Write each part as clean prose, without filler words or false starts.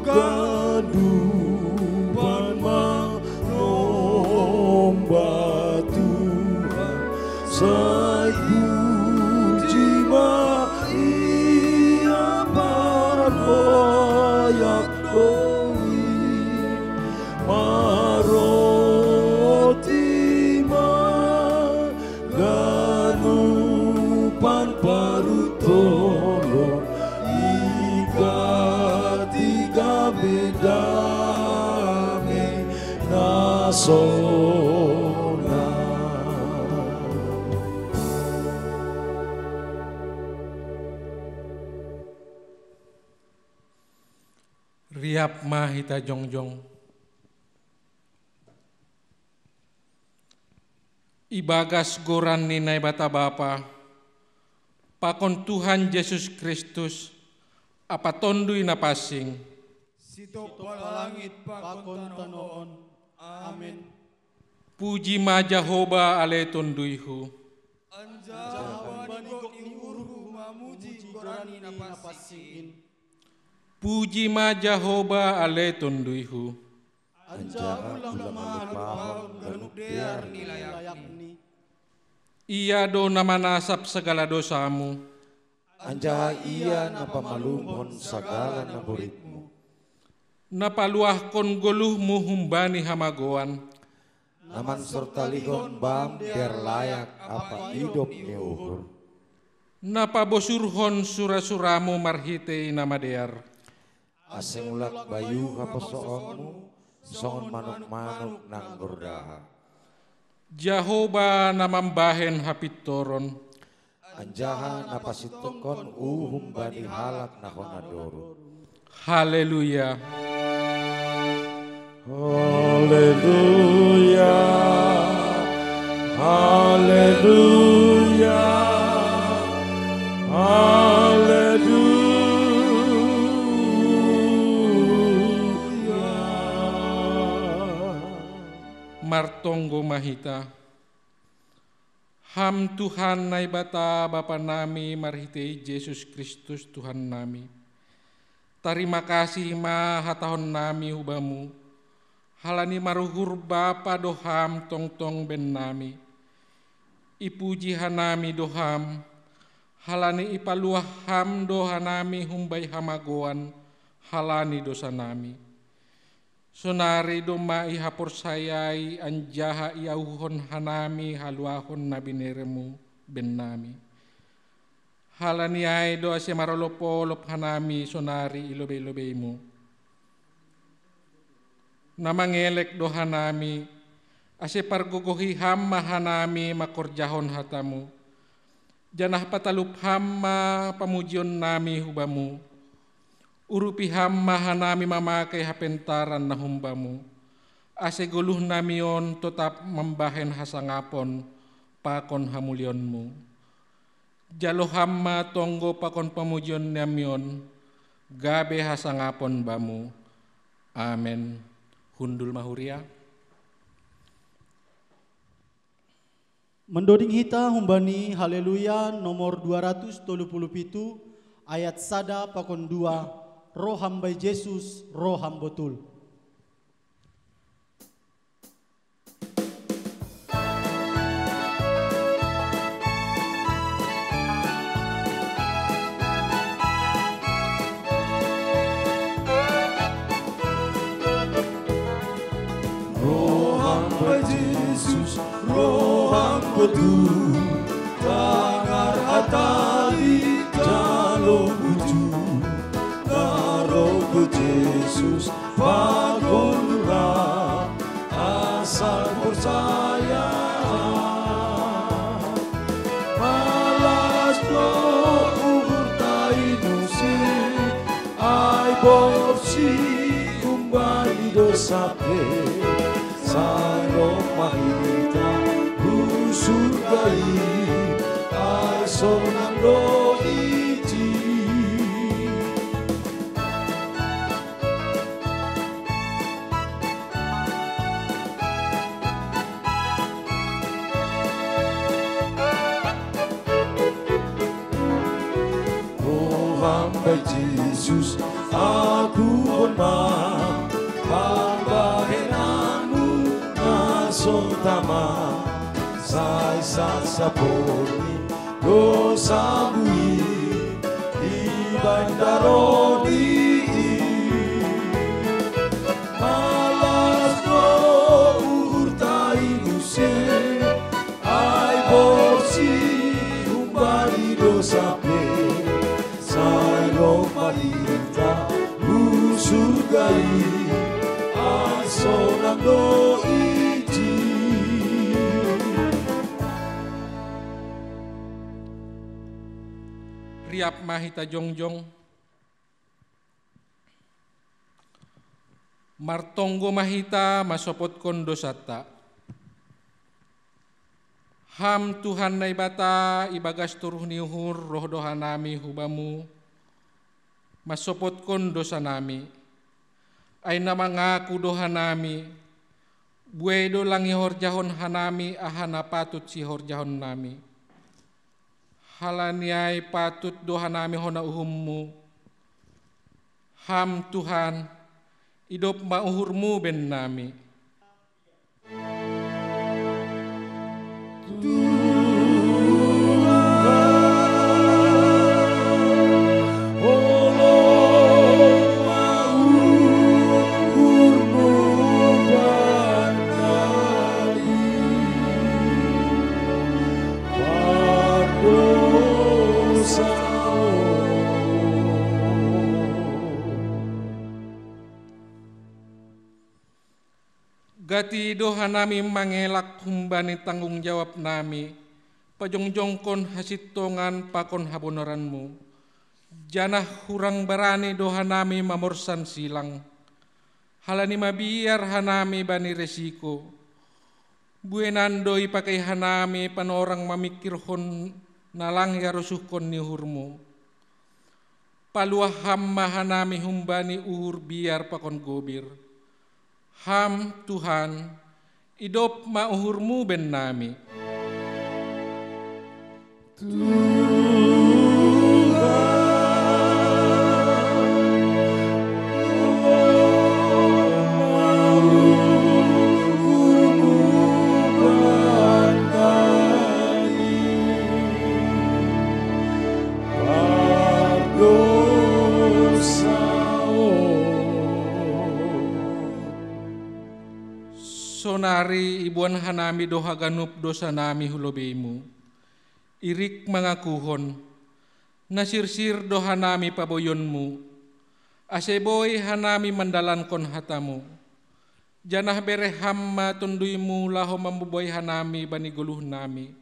kehidupan menyembah Tuhan. Sai puji Maria paroyak doi maroti maganupan parutolo ika tiga bedame nasona. Riap mahita jongjong. Ibagas goran ninay bata bapa, pakon Tuhan Yesus Kristus, apa tondui na pasing. Sito palangit pakon tanoon. Amin. Puji ma Jehovah ale tonduihu. Anjawa banigok ni uruhu mamuji gorani napasingin. Puji ma Jehovah ale tonduihu. Anja ulang mahal ganuk dear nilayakni. Ia do namanasap segala dosamu. Anja ia napamalumhon sagala naburitmu. Napaluahkon goluhmu humbani hamagoan. Naman serta ligon bam berlayak apa hidup ni uhur. Napabosurhon sura-suramu marhite namadear. Asing ulak bayu kaposoonmu, songon manuk-manuk nang gordaha. Jehovah namambahen hapitoron. Anjaha napasitokon uhum bani halak nahonadoro. Haleluya. Haleluya. Haleluya. Haleluya. Martonggo mahita. Ham Tuhan nai bata Bapa nami marhitei Yesus Kristus Tuhan nami. Terima kasih ma hatahon nami hubamu. Halani maruhur Bapa doham tong-tong ben nami. Ipuji hanami doham. Halani ipaluah ham dohanami humbai hamagoan. Halani dosa nami. Sonari doma ihapor sayai anjaha iauhon hanami haluahon nabineremu ben nami. Halani ay do asya marolopolop hanami sonari ilobe-ilobeimu. Namangelek do hanami asya pargogohi hamma hanami makorjahon hatamu. Janah patalup hamma pamujion nami hubamu. Urupi hamma hanami mamakai hapentaran na humbamu. Ase guluh namion tetap membahen hasangapon pakon hamulionmu. Jalo hamma tonggo pakon pamujion namion gabe hasangapon bamu. Amen. Hundul mahuria. Mendoding hita humbani haleluya nomor 237 ayat sada pakon 2. Roh hambai Yesus, roh hambotul. Roh hambai Yesus, roh hambotul. Tangar atali jalo buju. Yesus pagonlah asal percaya malas do uburtai nusi ai borsi kumbali dosape sano mahita usurgai ai sonando Yesus, aku hormat. sotama sai sasaponi dosa bui di bandaroni malas no urtai duse ai borsi umbari dosa pe sai lo malita surgai asonang do iji riap mahita jongjong martonggo mahita masopot kondo sata ham Tuhan nai bata ibagas turuh niuhur roh dohanami hubamu masopot kon dosa nami ay namangaku doha nami buedo langi horjahon hanami ahana patut si horjahon nami halaniai patut doha nami hona uhummu ham Tuhan idop mauhurmu ben nami Gati doha nami mangelak humbani tanggung jawab nami pajongjongkon hasitongan pakon habonoranmu janah hurang barani doha nami mamorsan silang halani mabiar hanami bani resiko buenandoi pakai hanami panorang mamikir hon nalang yarusuhkon nihurmu paluah hamma hanami humbani uhur biar pakon gobir ham Tuhan, idop mauhurmu ben nami. Sonari ibuan hanami doha ganup dosa nami hulobeimu irik mangakuhon nasirsir doha nami paboyonmu aseboy hanami mandalankon hatamu janah bere hamma tunduimu laho mambuboy hanami bani guluh nami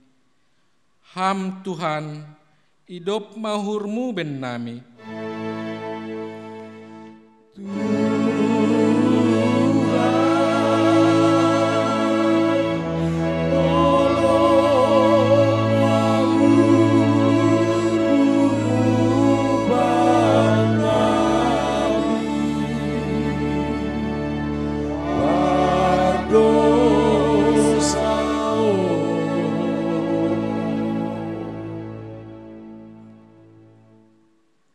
ham Tuhan idop mahurmu ben nami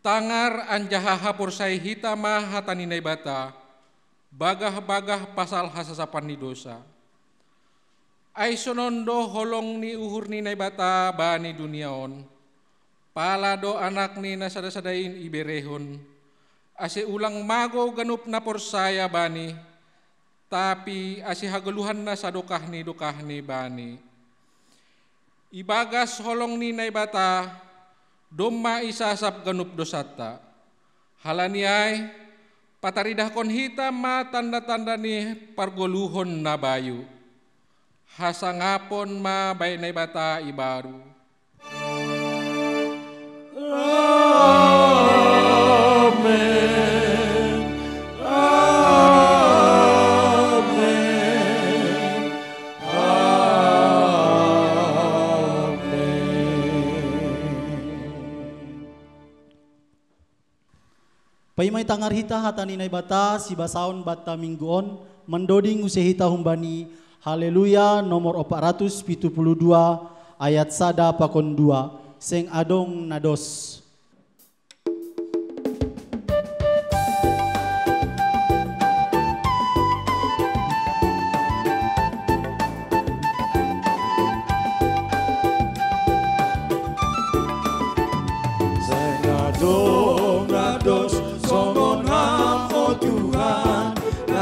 Tangar anjaha hapur sai hitama hataninai bata, bagah-bagah pasal hasasapan ni dosa. Ai sonondo holong ni uhur ni nai bata bani duniaon, palado anak ni nasada-sadain iberehon, ase ulang mago ganup na porsaya bani, tapi ase hagaluhan na sadokah ni bani. Ibagas holong ni nai bata, domma isasap ganup dosata. Halaniai pataridah kon hitam ma tanda-tanda ni pargoluhon na bayu. Hasangapon ma bay na bata ibaru. Amen. Amen. Paimay tangar hita hataninay bata si basaon bata mingguon mendoding usehita humbani haleluya nomor 472 ayat sada pakon 2 seng adong nados.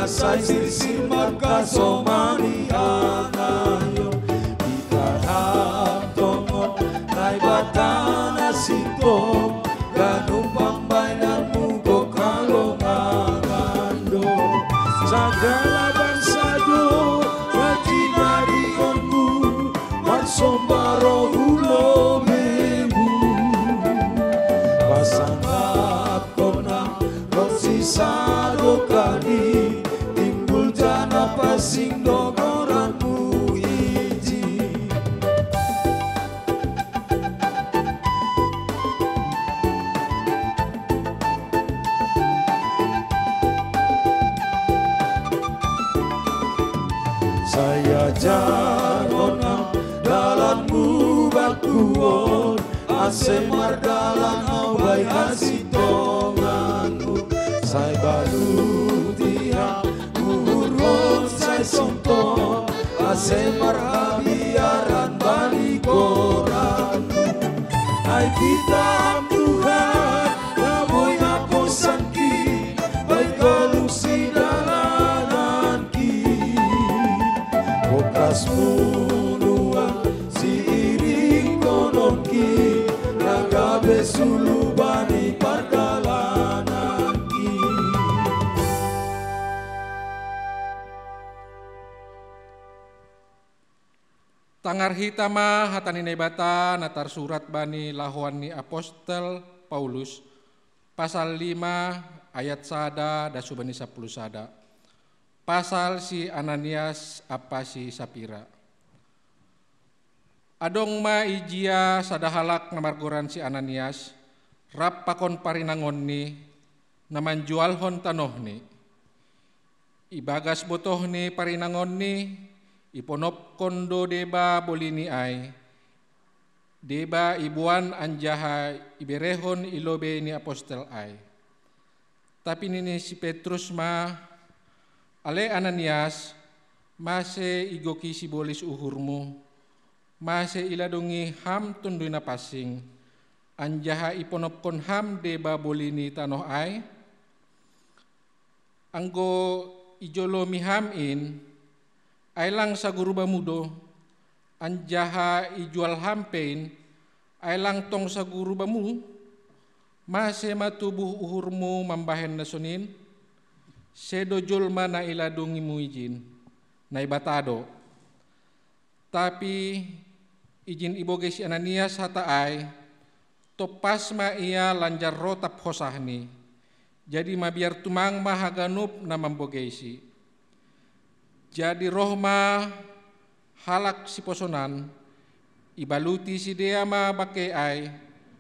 Sai sirsi makasomani anayo Ikarham tongo Nai batana sito Ganung pambainan mugo kalongangando Sagala bangsa do Rajina dionmu Marsombaro hulo mebu Pasangap kona Rosi sado kali Timbul jana pasing dogoranmu iji Saya jarona dalanmu bakuon Asemar dalan awai asitonganmu Saya balu tiap uhurhon saya sonton Asemar abiaran bali koranmu Ai kita Tuhan namoy ako sangki Baik kolusi dalanan ki Bokas munua si iring kononki Ragabe sulubani perjalanan ki Tangar hitama hatani nebata natar surat bani lahuan ni apostel Paulus pasal 5 ayat sada da subani 10 sada. Pasal si Ananias apa si Sapira. Adong ma ijia sadahalak namargoran si Ananias rap pakon parinangon ni naman jualhon tanoh ni. Ibagas botoh ni parinangon ni iponop kondo deba bolini ay. Deba ibuan anjaha iberehon ilobe ni apostel ay. Tapi nini si Petrus ma Ale Ananias, mase igoki si bolis uhurmu, mase iladungi ham tunduy na pasing, anjaha iponopkon ham deba bolini tanoh ay, anggo ijolomi ham in, ay lang sa guru bamudo, anjaha ijual hampein, ay lang tong sa guru bamu, mase matubuh uhurmu mambahen na sunin, sedo julma na iladungi mu izin na ibatado tapi izin iboge si Ananias hataay topas ma ia lanjar rotap hosahni jadi mabiar tumang mahaganup na mambogesi jadi rohma halak si posonan ibaluti si dia ma bake ay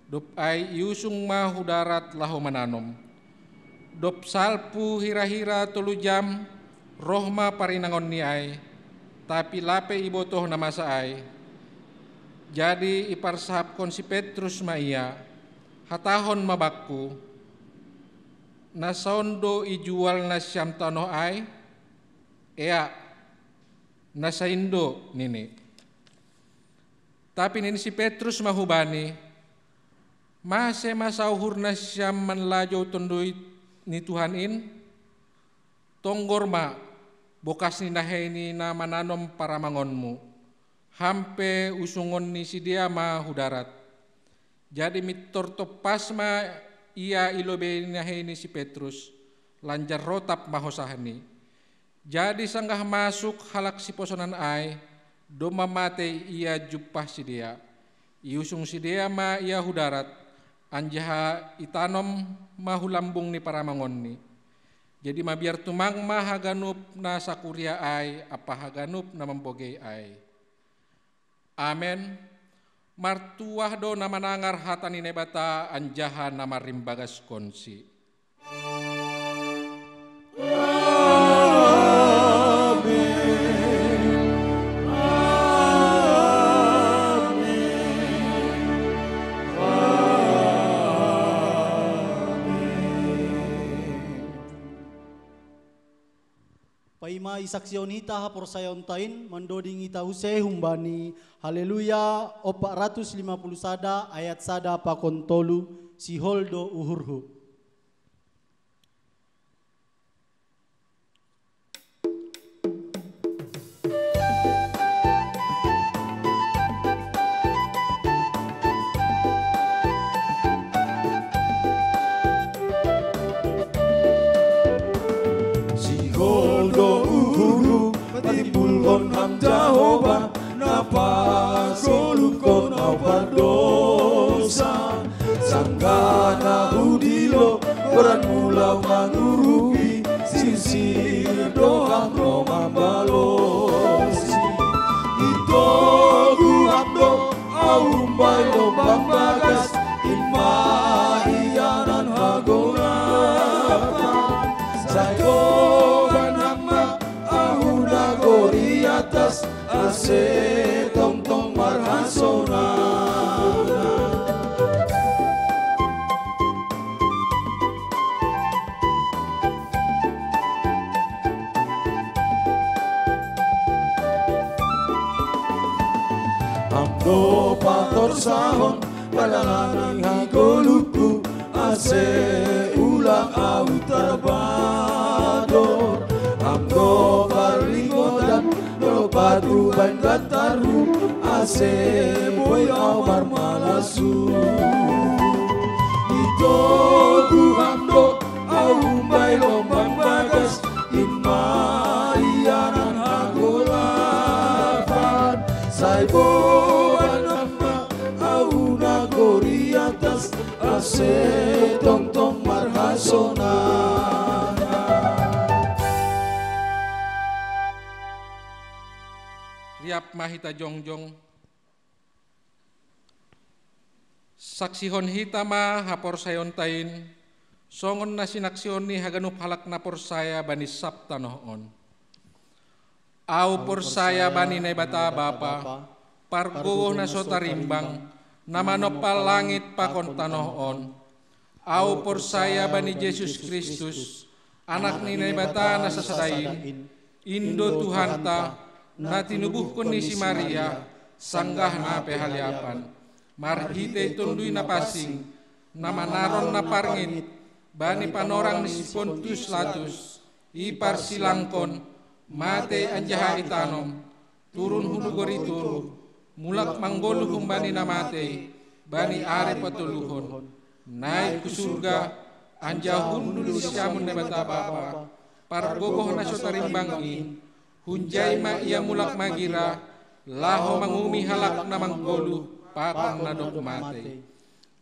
dop ay iusung ma hudarat laho mananom dop salpu hira-hira 3 jam rohma parinangon ni ay tapi lape ibotoh na masa ay jadi iparsahapkon si Petrus ma iya hatahon mabakku nasondo ijual na siyam tanoh ay ea nasaindo nini tapi nini si Petrus mahubani mase masauhur na siyam manlajo tondoy ni Tuhan in tonggor ma bokas ni naheni na mananom para mangonmu hampe usungon ni si dia ma hudarat jadi mitor topas ma ia ilobe naheni si Petrus lanjar rotap mahosahni jadi sanggah masuk halak si posonan ay doma mate ia jupah si dia iusung si dia ma ia hudarat anjaha itanom mahulambung ni para mangon ni. Jadi mabiar tumang mahaganup na sakuria ay apa haganup na mambogey ay. Amen. Martuah do na manangar hatani nebata anjaha na marimbagas konsi. Paima isaksyon ita hapor sayon tain mandoding ita huse humbani haleluya 450 sada ayat sada pakontolu si holdo uhurhu. atas ase tong marhasona. Amdo pator sahon balalani hagoluku ase ulang au terbador. Amdo karingodan batu ban gataru ase boy awar malasu. Ito ku amdo au bay lombang bagas inmaianan hagolapan saibo anama au nagori atas ase tong marhasona. Riap mahita jongjong saksihon hitama hapor sayon tain songon na sinaksion ni haganup halak na por saya bani sabta noon au por saya bani naibata bapa pargo na sotarimbang namanopal langit pakon tanoon au por saya bani Yesus Kristus anak ni naibata na sasadain indo Tuhanta na tinubuhkon ni si Maria sanggah na pehaliapan marhite tunduy na pasing na manaron na parngit bani panorang ni si Pontius Latus ipar silangkon mate anjaha itanom turun hunugoritur mulak manggolu humbani na mate bani are patuluhon naik ku surga anjahun dulu siamun na bata bapa pargogoh na sotarimbangin hunjay ma iya mulak magira laho mangumi halak na manggolu pakon na mate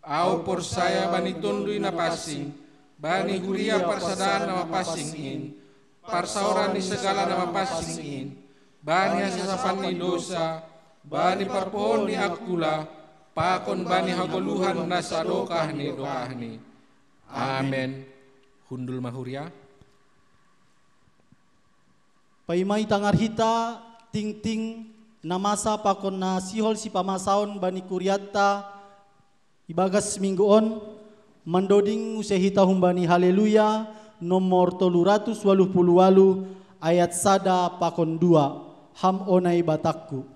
au por saya bani tunduy na pasing bani huria parsadaan na mapasingin parsauran ni segala na mapasingin bani hasasapan ni dosa bani parpohon ni akula pakon bani hagoluhan na sadokah ni dokahni. Amen. Hundul mahuria. Paimai tangar hita ting namasa pakon na sihol si pamasaon bani kuriata ibagas mingguon mandoding usehita humbani haleluya nomor 388 ayat sada pakon 2 ham onai batakku.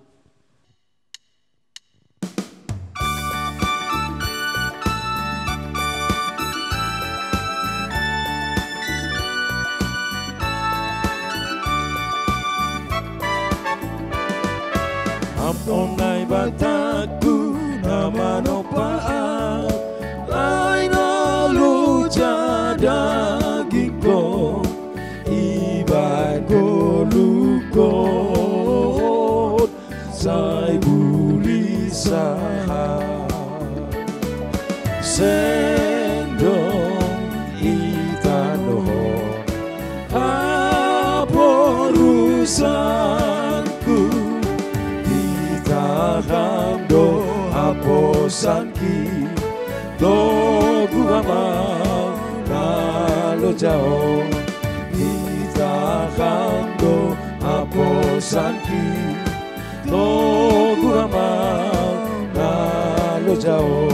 Amponai bataku nama nopaat lain luca dagingko ibai golukot sai bulisaha sendong itanohon haporusanku Hamdo aposanki dogu amau nalo jao kita hamdo aposanki dogu amau nalo jao.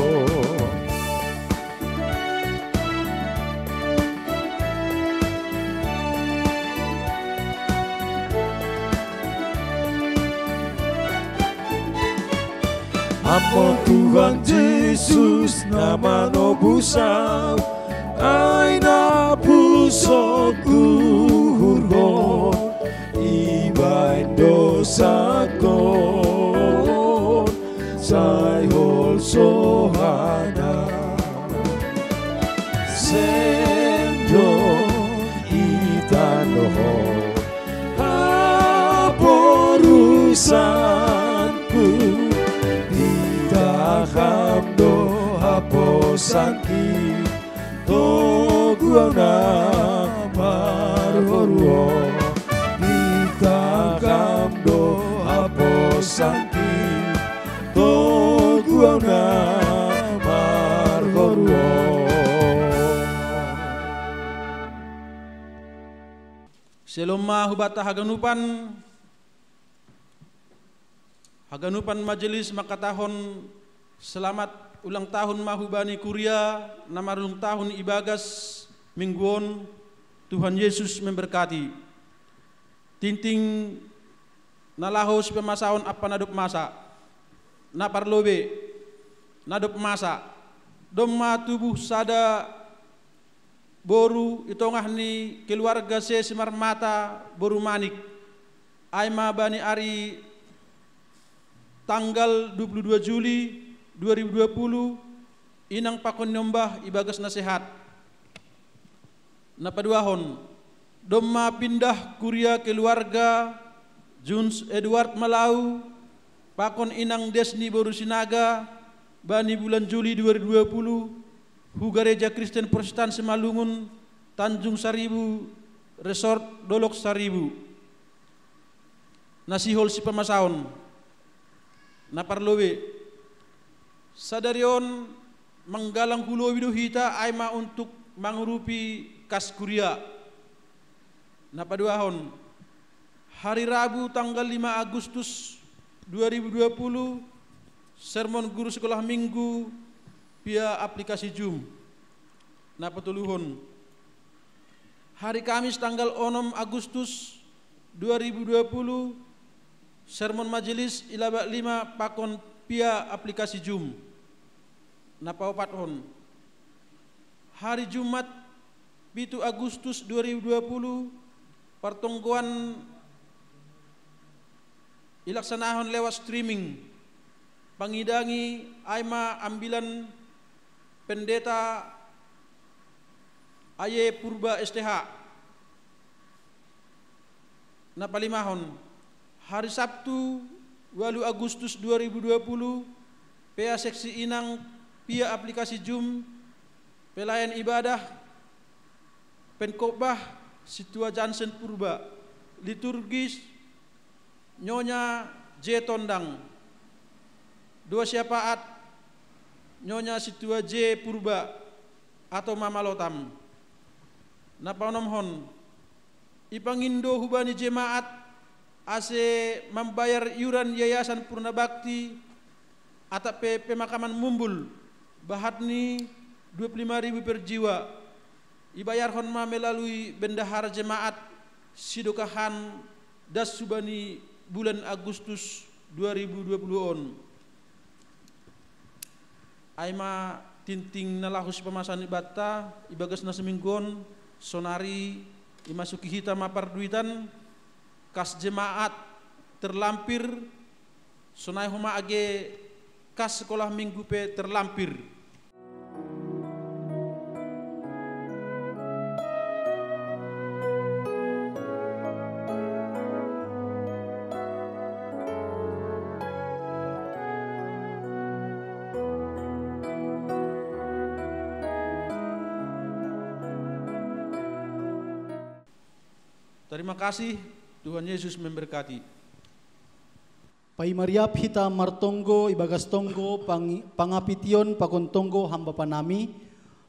Ampun Tuhan Yesus nama nobusau aina pusoku hurho ibain dosakon sai hol sohana sendo itanoho haporusanku hamdo haposanki toguana marhoruo kita hamdo haposanki toguana marhoruo. Selama hubata haganupan Haganupan majelis makatahon selamat ulang tahun mahubani kuria namarung tahun ibagas mingguon. Tuhan Yesus memberkati. Tinting nalahos pemasaon apa nadup masa naparlobe nadup masa domma tubuh sada boru itongah ni keluarga se simar mata boru manik aima bani ari tanggal 22 Juli 2020 inang pakon nyombah ibagas nasehat napaduahon domma pindah kuria keluarga Juns Edward Malau pakon inang Desni Borusinaga bani bulan Juli 2020 hu Gereja Kristen Protestan Semalungun Tanjung Saribu Resort Dolok Saribu nasihol si pemasaon naparlowe sadarion menggalang hulo widuhita aima untuk mangurupi kas kuria napaduahon hari Rabu tanggal 5 Agustus 2020 sermon guru sekolah minggu via aplikasi Zoom napatuluhon hari Kamis tanggal 6 Agustus 2020 sermon majelis ilabak 5 pakon via aplikasi Zoom napaopathon hari Jumat 7 Agustus 2020 pertongguan ilaksanahon lewat streaming pangidangi aima ambilan pendeta Aye Purba STH napalimahon hari Sabtu 8 Agustus 2020 PA seksi inang via aplikasi Zoom pelayan ibadah penkobah Situa Jansen Purba liturgis Nyonya J Tondang dua syafaat Nyonya Situa J Purba atau Mama Lotam napanomhon ipangindo hubani jemaat ase membayar iuran yayasan Purna Bakti atau pemakaman Mumbul bahatni 25.000 per jiwa ibayar honma melalui bendahara jemaat Sidokahan das subani bulan Agustus 2020 on aima tinting nalahus pemasan ibata ibagas na seminggon sonari imasuki hita maparduitan kas jemaat terlampir sonai homa age kas sekolah minggu pe terlampir. Terima kasih, Tuhan Yesus memberkati. Pai mariap hita martonggo ibagas tonggo pangapition pakon tonggo hamba panami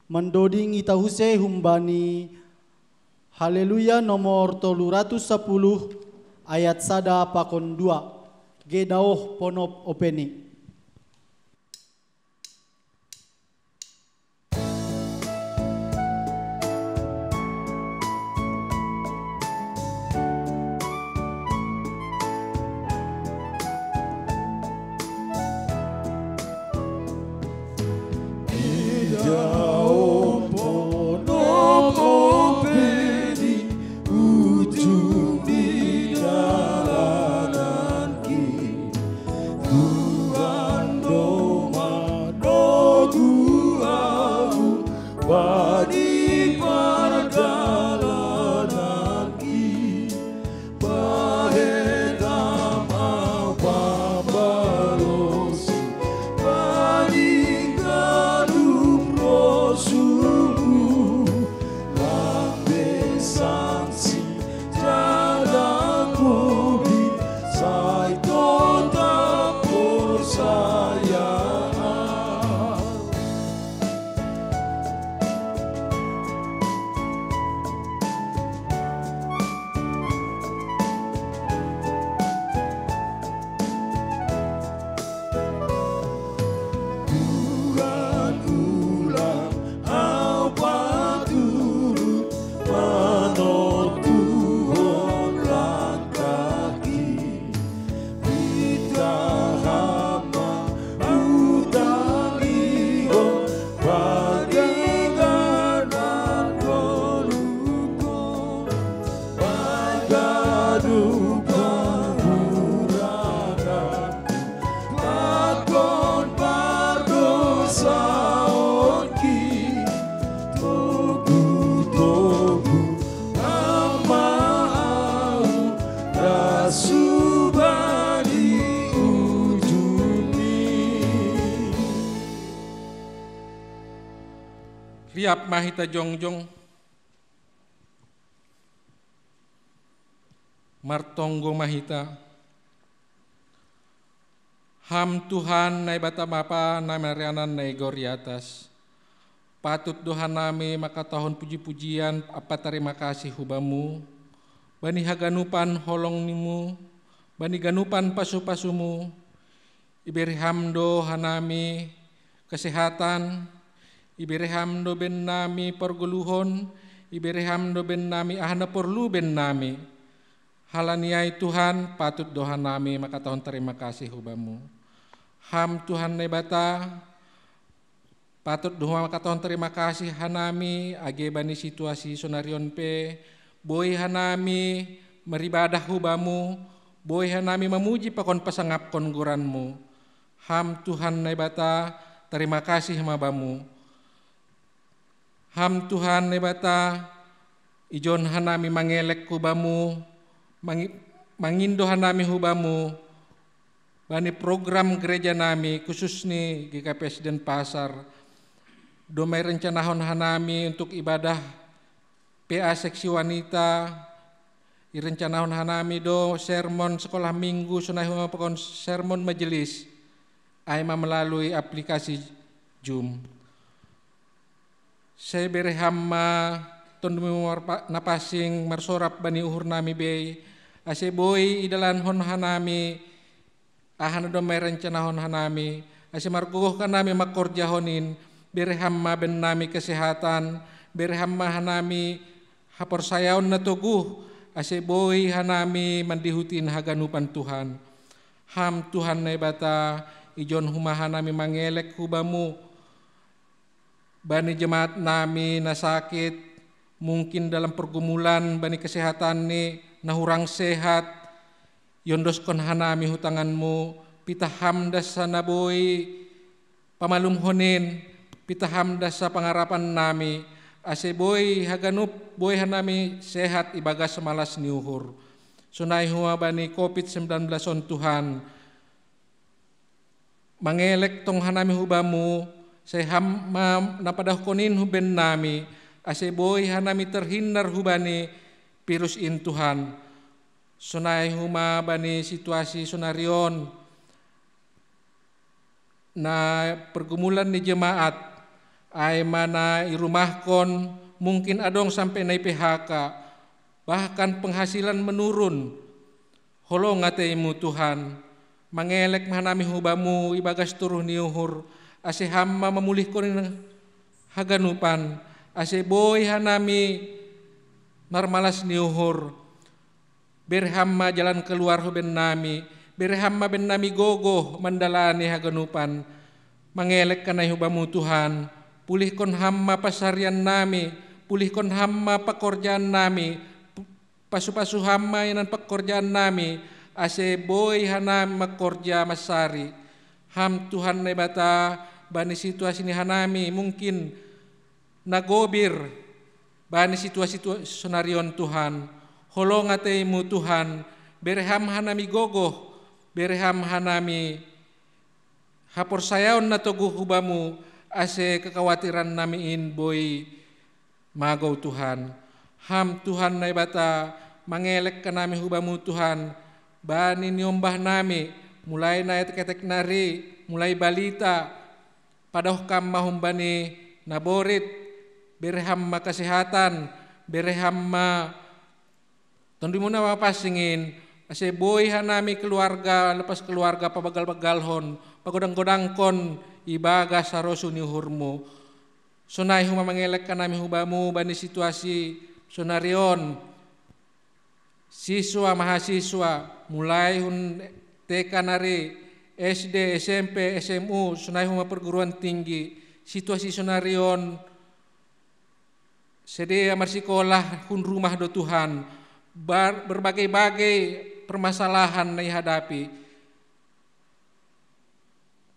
mendoding ita huse humbani haleluya nomor 310 ayat sada pakon 2 gedaoh ponop openi. Oh Riap mahita jongjong, martonggo mahita. Ham Tuhan nai bata mapa nai marianan nai gori atas. Patut doa nami maka tahun puji-pujian apa terima kasih hubamu. Bani haganupan holong nimu, bani ganupan pasu-pasumu. Iberi hamdo hanami kesehatan, iberi hamdo ben nami perguluhon, iberi hamdo ben nami ahana perlu ben nami. Halaniai Tuhan patut doa nami maka tahun terima kasih hubamu. Ham Tuhan nebata patut doa maka tahun terima kasih hanami age bani situasi sonarion pe boy hanami meribadah hubamu, boy hanami memuji pakon pasangap konguranmu. Ham Tuhan nebata terima kasih mabamu. Ham Tuhan nebata ijon hanami mangelek hubamu, mangindo hanami hubamu, bani program gereja nami khusus ni GKPS Denpasar, domai rencanahon hanami untuk ibadah PA seksi wanita, irencanahon hanami do sermon sekolah minggu sunai huma pekon sermon majelis, aima melalui aplikasi Zoom. Saya beri hamma tondumi napasing marsorap bani uhur nami bei, ase boy idalan hon hanami, ahana domai rencana hon hanami, ase margogoh kan nami makorja honin, beri hamma ben nami kesehatan, beri hamma hanami hapor sayaon na toguh, ase boy hanami mandihutin haganupan Tuhan. Ham Tuhan nebata ijon humahan nami mangelek hubamu, bani jemaat nami nasakit, mungkin dalam pergumulan bani kesehatan ni nahurang sehat, yondoskon hanami hutanganmu, pita hamdas sana boy pamalum honin, pita hamdas sa pangarapan nami, ase boy haganup boy hanami sehat ibagas semalas niuhur. Sunai hua bani COVID-19 on Tuhan, mangelek tong hanami hubamu, saya hamma napadah konin huben nami, ase boy hanami terhindar hubani virus in Tuhan. Sunai huma bani situasi sunarion na pergumulan ni jemaat, ay mana irumahkon mungkin adong sampai naik PHK, bahkan penghasilan menurun. Holong ngateimu Tuhan, mangelek hanami hubamu ibagas turuh niuhur, ase hamma memulihkan haganupan, ase boy hanami narmalas niuhur, berhamma jalan keluar huben nami, berhamma ben nami gogoh mandalani haganupan, mangelek kanai hubamu Tuhan, pulihkon hamma pasarian nami, pulihkon hamma pekerjaan nami, pasu-pasu hamma inan pekerjaan nami, ase boy hanami makorja masari. Ham Tuhan nebata bani situasi ni hanami mungkin nagobir bani situasi sonarion Tuhan, holong ateimu Tuhan, berham hanami gogoh, berham hanami hapor sayaon na toguh hubamu, ase kekhawatiran nami in boy magaw Tuhan. Ham Tuhan nebata mangelek ka nami hubamu Tuhan, bani niombah nami, mulai na etek-etek nari, mulai balita, padoh kam mahumbani naborit, berhamma kesehatan, berhamma tondimuna mapasingin, ase boy hanami keluarga, lepas keluarga pabagal-bagalhon, pagodang-godangkon, ibaga sarosu niuhurmu. Sunai huma mangelek ka nami hubamu bani situasi sonarion, siswa mahasiswa, mulai hun TK nari, SD, SMP, SMU, sunai huma perguruan tinggi, situasi sonarion, sedia marsikolah hun rumah do Tuhan, berbagai-bagai permasalahan na ihadapi.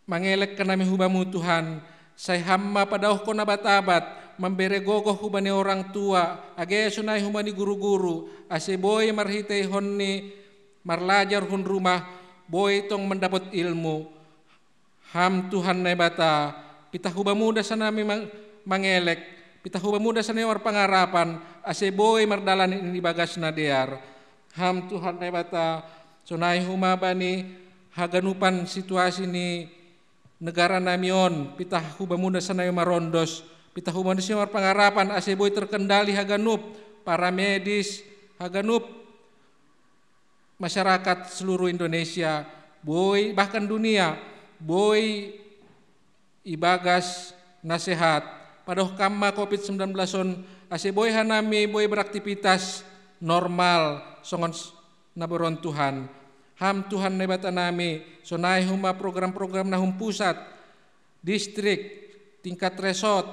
Mangelek kanami hubamu Tuhan, say hamma padauh ko nabat-abat, memberi gogoh hubani orang tua, age sunay hubani guru-guru, ase boy marhitay honni, marlajar hun rumah, boy tong mendapat ilmu. Ham Tuhan na bata, pitah hubamuda sa nami mangelek, pitah hubamuda sa nami pangarapan, ase boy mardalan ini bagas na diar. Ham Tuhan na bata, sunay humabani, haganupan situasi ni negara namion, pitah hubamuda sa nami marondos, pitah hubamuda sa nami pangarapan, ase boy terkendali haganup, para medis, haganup, masyarakat seluruh Indonesia, boy bahkan dunia, boy ibagas nasihat, padoh kama COVID-19 on, ase boy hanami boy beraktivitas normal, songon naboron Tuhan. Ham Tuhan na bata nami, sonay huma program-program na pusat, distrik, tingkat resort,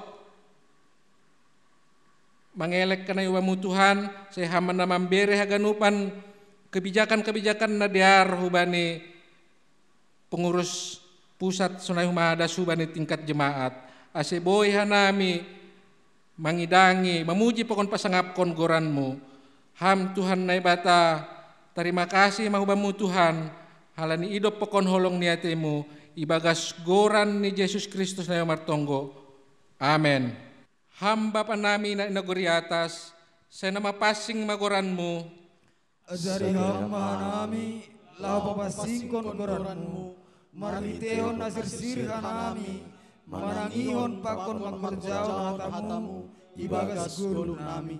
mangelek ka na iwamu Tuhan, say haman na mambere haganupan, kebijakan-kebijakan na diar hubani pengurus pusat sonay humada subani tingkat jemaat. Ase boy hanami mangidangi, mamuji pokon pasangapkon goranmu. Ham Tuhan na bata, terima kasih mahubamu Tuhan, halani idop pokon holong niatemu, ibagas goran ni Yesus Kristus na martonggo. Amen. Ham Bapa nami na inaguri atas, saya nama pasing magoranmu, ajari hamba nami, lau papasingkon goranmu, marmitehon nasir-sir hanami, manangihon pakon memperjauh hatamu, ibagas guru nami.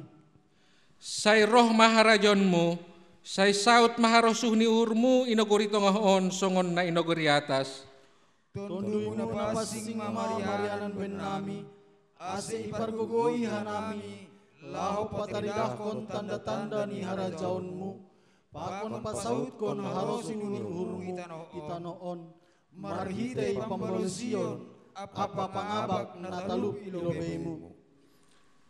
say roh maharajonmu, say saut maharosuh ni urmu, inoguri tongohon songon na inoguri atas. Tundu na pasing mamarianan ben nami, ase ipargogoi hanami, lau pataridahkon tanda-tanda ni harajaonmu, pakon pasaut kon harosin hurmu itanoon, marhitay pambalusion, apa pangabak natalup ilobemu.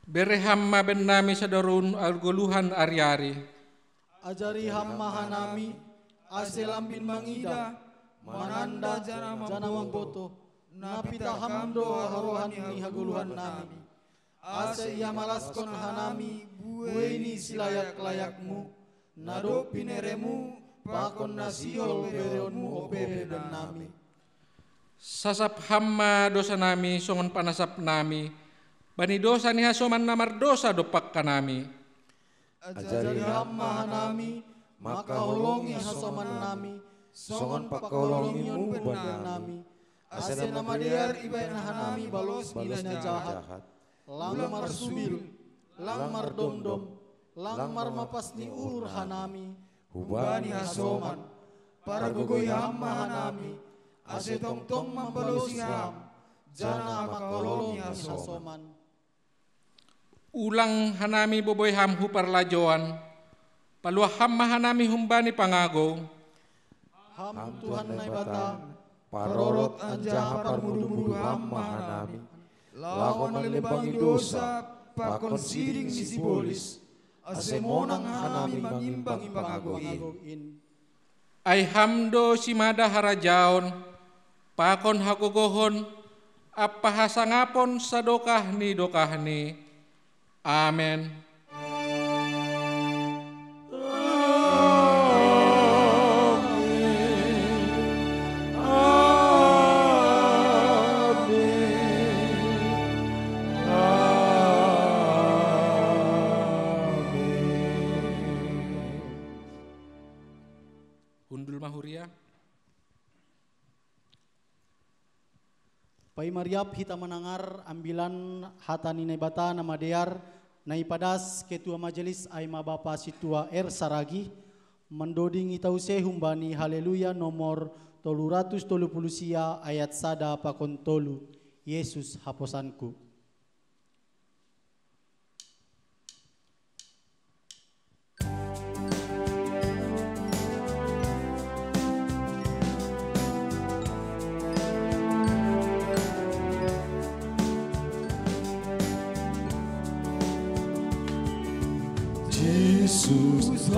Bere hamma ben nami sa darun alguluhan ari-ari. Ajari hamma hanami, ase lambin mangida, mananda janamang boto, napita hamdo harohan ni haguluhan nami. Ase ia malaskon hanami, bueni silayak-layakmu, nado pineremu, pakon nasihol bereonmu opebe ben nami. Sasap hamma dosa nami songon panasap nami, bani dosa ni hasoman namar dosa dopak kanami. Ajari hamma hanami, maka holongi hasoman nami, songon pakaholongimu ben nami. Ase nama diar ibain hanami balos nilainya jahat. Langmar subil, langmar domdom, langmar mapas ni ur hanami, hubani hasoman, para gogoi hamma hanami, ase tong-tong mambalosi ham, jana makolongi hasoman. Ulang hanami boboy ham huparlajoan, paluah hamma hanami humbani pangago. Ham Tuhan na bata, parorot anjaha parmudu-mudu hamma hanami, lakon malibangi dosa, pakon siring ni sibolis, ase monang hanami mangimbang-imbang agoin. Ay hamdo simada harajaon, pakon hagogohon, apa hasangapon sa dokah ni. Amen. Hundul mahuria. Pai Mariap hita menangar ambilan hatani nebata nama dear naipadas ketua majelis aima bapa situa Saragi mendoding itause humbani haleluya nomor 330 sia ayat sada pakon tolu Yesus haposanku. Yesus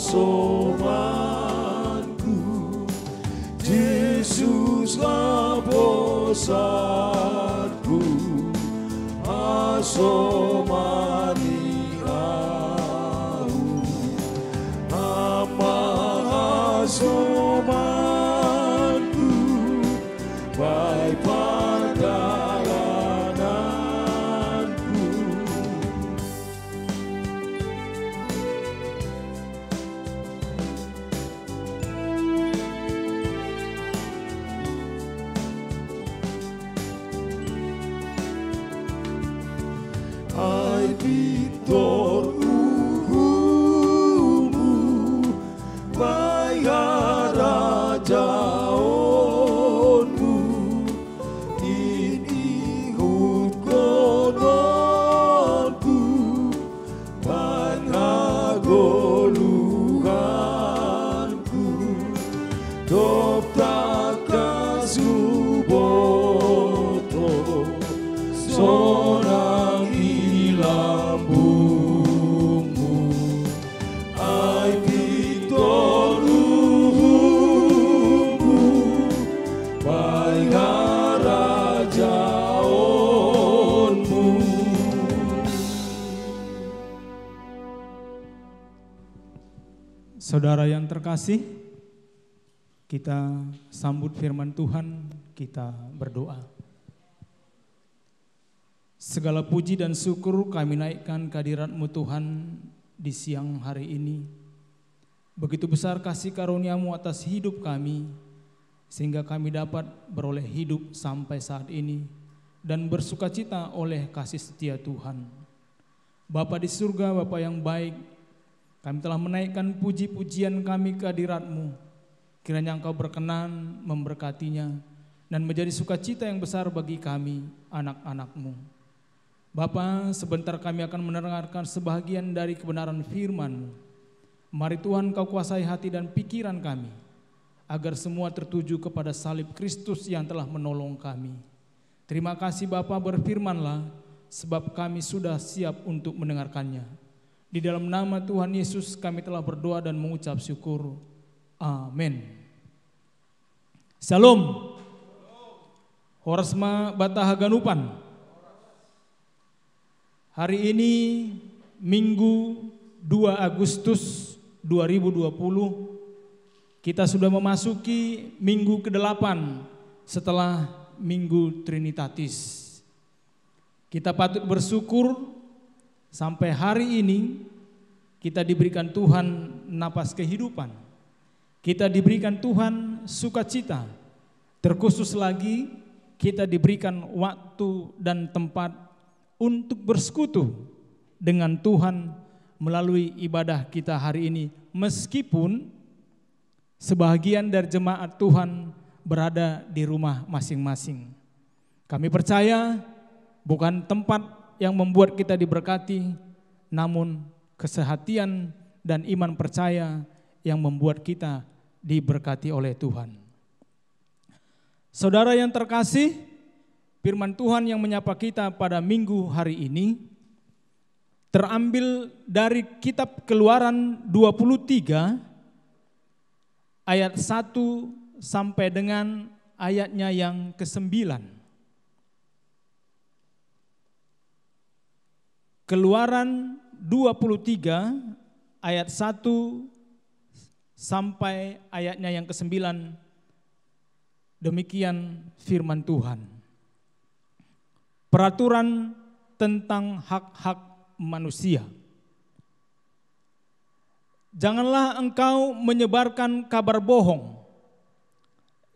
asomanku, Yesuslah pusatku, asomani aku, ama asomanku, baik perjalananku. Ai Victor uhumu, baik rajaonmu, ini hut kononku, baik ragoluhanku, dopta kasuboto, sonang ilambungmu. Ai Victor uhumu, baik rajaonmu. Saudara yang terkasih, kita sambut firman Tuhan, kita berdoa. Segala puji dan syukur kami naikkan kehadirat-Mu Tuhan di siang hari ini. Begitu besar kasih karunia-Mu atas hidup kami, sehingga kami dapat beroleh hidup sampai saat ini dan bersukacita oleh kasih setia Tuhan. Bapa di surga, Bapa yang baik, kami telah menaikkan puji-pujian kami ke hadirat-Mu. Kiranya Engkau berkenan memberkatinya dan menjadi sukacita yang besar bagi kami, anak-anak-Mu. Bapa, sebentar kami akan mendengarkan sebahagian dari kebenaran firman-Mu. Mari Tuhan Kau kuasai hati dan pikiran kami, agar semua tertuju kepada salib Kristus yang telah menolong kami. Terima kasih Bapa, berfirmanlah, sebab kami sudah siap untuk mendengarkannya. Di dalam nama Tuhan Yesus kami telah berdoa dan mengucap syukur. Amin. Shalom. Horesma Bata Haganupan. Hari ini Minggu 2 Agustus 2020, kita sudah memasuki minggu ke-8 setelah Minggu Trinitatis. Kita patut bersyukur sampai hari ini kita diberikan Tuhan napas kehidupan. Kita diberikan Tuhan sukacita. Terkhusus lagi kita diberikan waktu dan tempat untuk bersekutu dengan Tuhan melalui ibadah kita hari ini, meskipun sebahagian dari jemaat Tuhan berada di rumah masing-masing. Kami percaya bukan tempat yang membuat kita diberkati, namun kesehatian dan iman percaya yang membuat kita diberkati oleh Tuhan. Saudara yang terkasih, firman Tuhan yang menyapa kita pada minggu hari ini terambil dari kitab Keluaran 23 ayat 1 sampai dengan ayatnya yang ke-9. Keluaran 23 ayat 1 sampai ayatnya yang ke-9. Demikian firman Tuhan. Peraturan tentang hak-hak manusia. Janganlah engkau menyebarkan kabar bohong.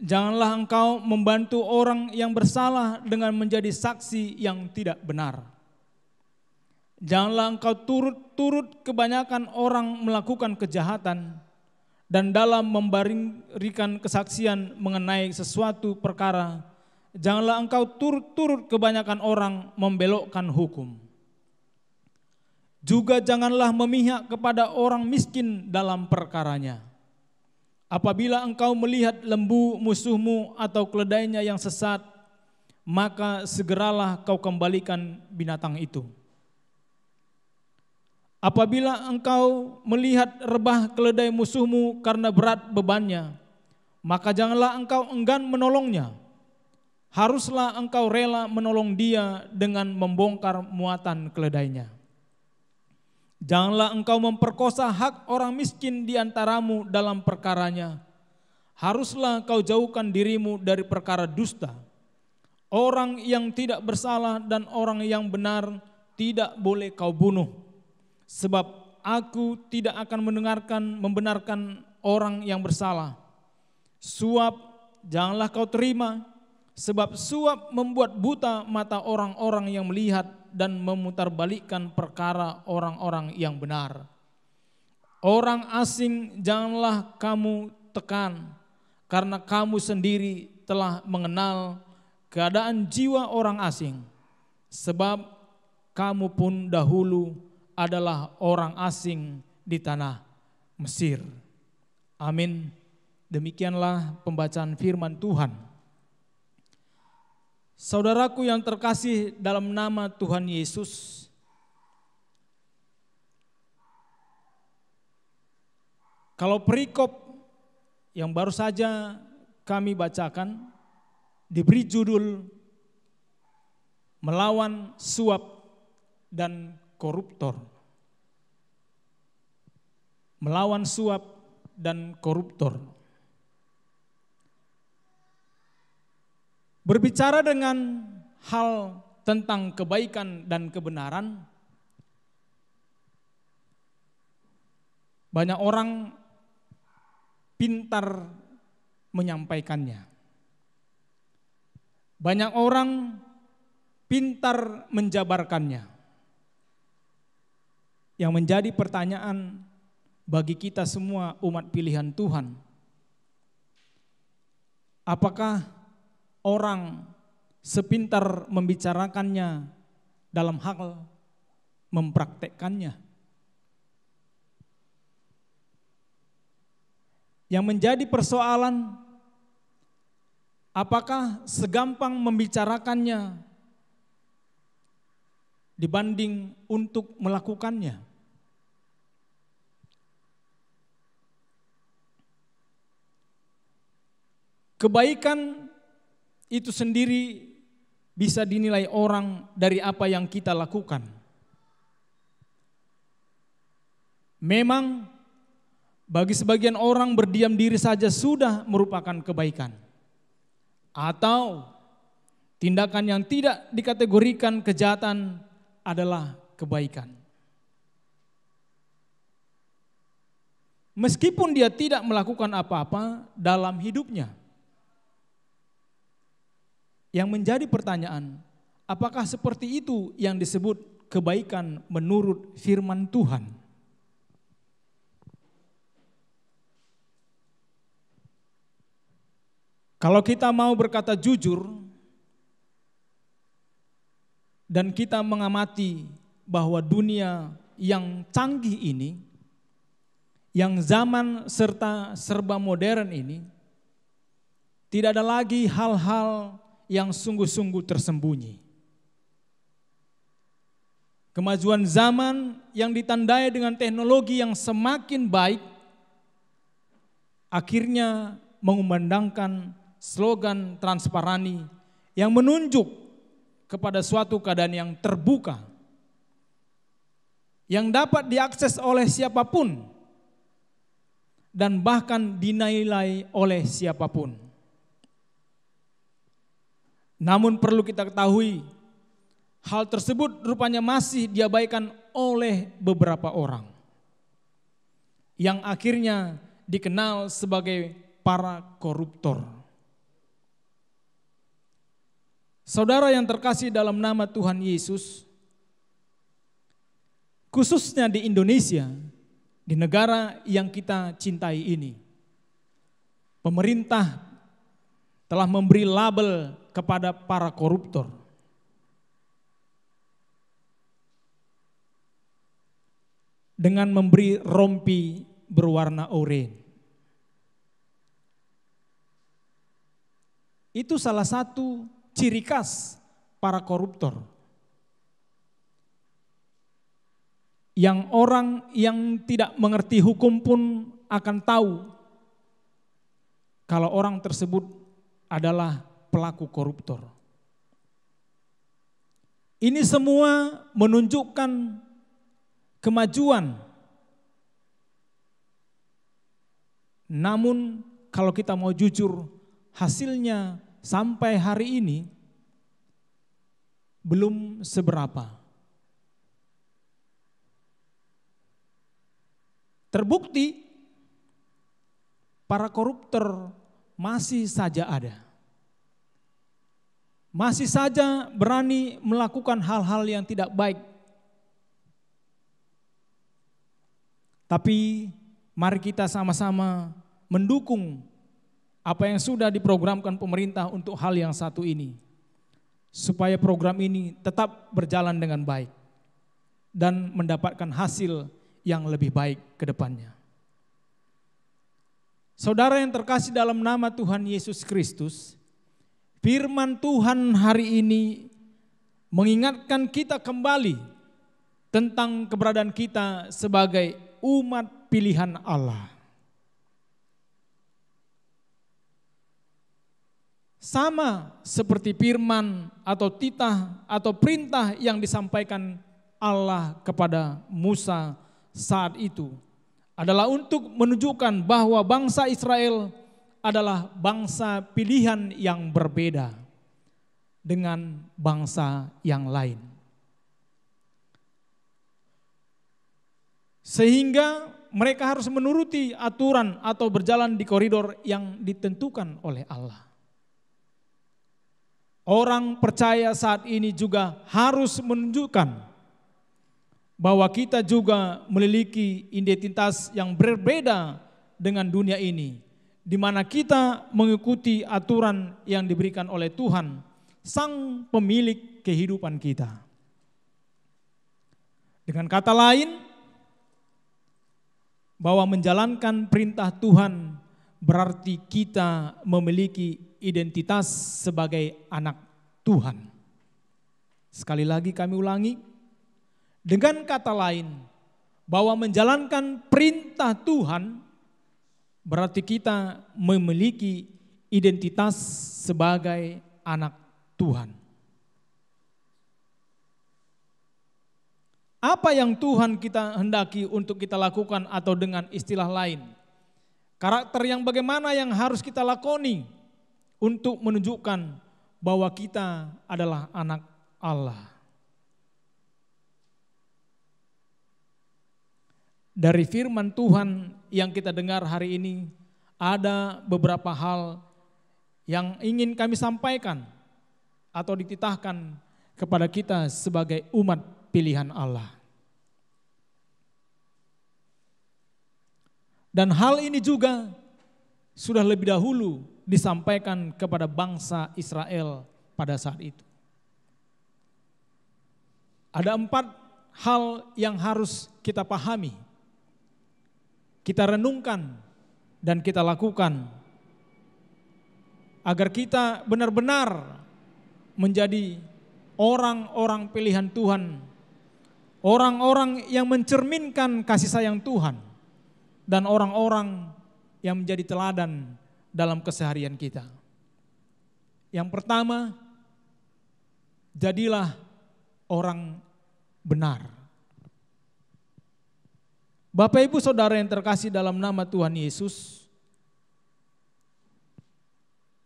Janganlah engkau membantu orang yang bersalah dengan menjadi saksi yang tidak benar. Janganlah engkau turut-turut kebanyakan orang melakukan kejahatan dan dalam memberikan kesaksian mengenai sesuatu perkara, janganlah engkau turut-turut kebanyakan orang membelokkan hukum. Juga janganlah memihak kepada orang miskin dalam perkaranya. Apabila engkau melihat lembu musuhmu atau keledainya yang sesat, maka segeralah kau kembalikan binatang itu. Apabila engkau melihat rebah keledai musuhmu karena berat bebannya, maka janganlah engkau enggan menolongnya. Haruslah engkau rela menolong dia dengan membongkar muatan keledainya. Janganlah engkau memperkosa hak orang miskin di antaramu dalam perkaranya. Haruslah kau jauhkan dirimu dari perkara dusta. Orang yang tidak bersalah dan orang yang benar tidak boleh kau bunuh. Sebab aku tidak akan membenarkan orang yang bersalah. Suap janganlah kau terima, sebab suap membuat buta mata orang-orang yang melihat dan memutarbalikkan perkara orang-orang yang benar. Orang asing janganlah kamu tekan, karena kamu sendiri telah mengenal keadaan jiwa orang asing, sebab kamu pun dahulu adalah orang asing di tanah Mesir. Amin. Demikianlah pembacaan firman Tuhan. Saudaraku yang terkasih dalam nama Tuhan Yesus, kalau perikop yang baru saja kami bacakan diberi judul Melawan Suap dan Koruptor. Melawan suap dan koruptor. Berbicara dengan hal tentang kebaikan dan kebenaran, banyak orang pintar menyampaikannya. Banyak orang pintar menjabarkannya. Yang menjadi pertanyaan bagi kita semua umat pilihan Tuhan, apakah orang sepintar membicarakannya dalam hal mempraktekkannya? Yang menjadi persoalan, apakah segampang membicarakannya dibanding untuk melakukannya? Kebaikan itu sendiri bisa dinilai orang dari apa yang kita lakukan. Memang bagi sebagian orang berdiam diri saja sudah merupakan kebaikan. Atau tindakan yang tidak dikategorikan kejahatan adalah kebaikan. Meskipun dia tidak melakukan apa-apa dalam hidupnya. Yang menjadi pertanyaan, apakah seperti itu yang disebut kebaikan menurut firman Tuhan? Kalau kita mau berkata jujur dan kita mengamati bahwa dunia yang canggih ini, yang zaman serta serba modern ini, tidak ada lagi hal-hal yang sungguh-sungguh tersembunyi. Kemajuan zaman yang ditandai dengan teknologi yang semakin baik akhirnya mengumandangkan slogan transparani yang menunjuk kepada suatu keadaan yang terbuka, yang dapat diakses oleh siapapun dan bahkan dinilai oleh siapapun. Namun perlu kita ketahui, hal tersebut rupanya masih diabaikan oleh beberapa orang yang akhirnya dikenal sebagai para koruptor. Saudara yang terkasih dalam nama Tuhan Yesus, khususnya di Indonesia, di negara yang kita cintai ini, pemerintah telah memberi label kepada para koruptor. Dengan memberi rompi berwarna oranye. Itu salah satu ciri khas para koruptor. yang orang yang tidak mengerti hukum pun akan tahu kalau orang tersebut adalah pelaku koruptor. Ini semua menunjukkan kemajuan. Namun kalau kita mau jujur, hasilnya sampai hari ini belum seberapa. Terbukti para koruptor masih saja ada. Masih saja berani melakukan hal-hal yang tidak baik. Tapi mari kita sama-sama mendukung apa yang sudah diprogramkan pemerintah untuk hal yang satu ini. Supaya program ini tetap berjalan dengan baik dan mendapatkan hasil yang lebih baik ke depannya. Saudara yang terkasih dalam nama Tuhan Yesus Kristus, firman Tuhan hari ini mengingatkan kita kembali tentang keberadaan kita sebagai umat pilihan Allah. Sama seperti firman atau titah atau perintah yang disampaikan Allah kepada Musa saat itu adalah untuk menunjukkan bahwa bangsa Israel adalah bangsa pilihan yang berbeda dengan bangsa yang lain. Sehingga mereka harus menuruti aturan atau berjalan di koridor yang ditentukan oleh Allah. Orang percaya saat ini juga harus menunjukkan bahwa kita juga memiliki identitas yang berbeda dengan dunia ini, di mana kita mengikuti aturan yang diberikan oleh Tuhan, Sang Pemilik kehidupan kita. Dengan kata lain, bahwa menjalankan perintah Tuhan berarti kita memiliki identitas sebagai anak Tuhan. Sekali lagi kami ulangi, dengan kata lain, bahwa menjalankan perintah Tuhan berarti kita memiliki identitas sebagai anak Tuhan. Apa yang Tuhan kita hendaki untuk kita lakukan atau dengan istilah lain, karakter yang bagaimana yang harus kita lakoni untuk menunjukkan bahwa kita adalah anak Allah. Dari firman Tuhan yang kita dengar hari ini, ada beberapa hal yang ingin kami sampaikan atau dititahkan kepada kita sebagai umat pilihan Allah. Dan hal ini juga sudah lebih dahulu disampaikan kepada bangsa Israel pada saat itu. Ada 4 hal yang harus kita pahami, kita renungkan dan kita lakukan agar kita benar-benar menjadi orang-orang pilihan Tuhan, orang-orang yang mencerminkan kasih sayang Tuhan, dan orang-orang yang menjadi teladan dalam keseharian kita. Yang pertama, jadilah orang benar. Bapak Ibu Saudara yang terkasih dalam nama Tuhan Yesus,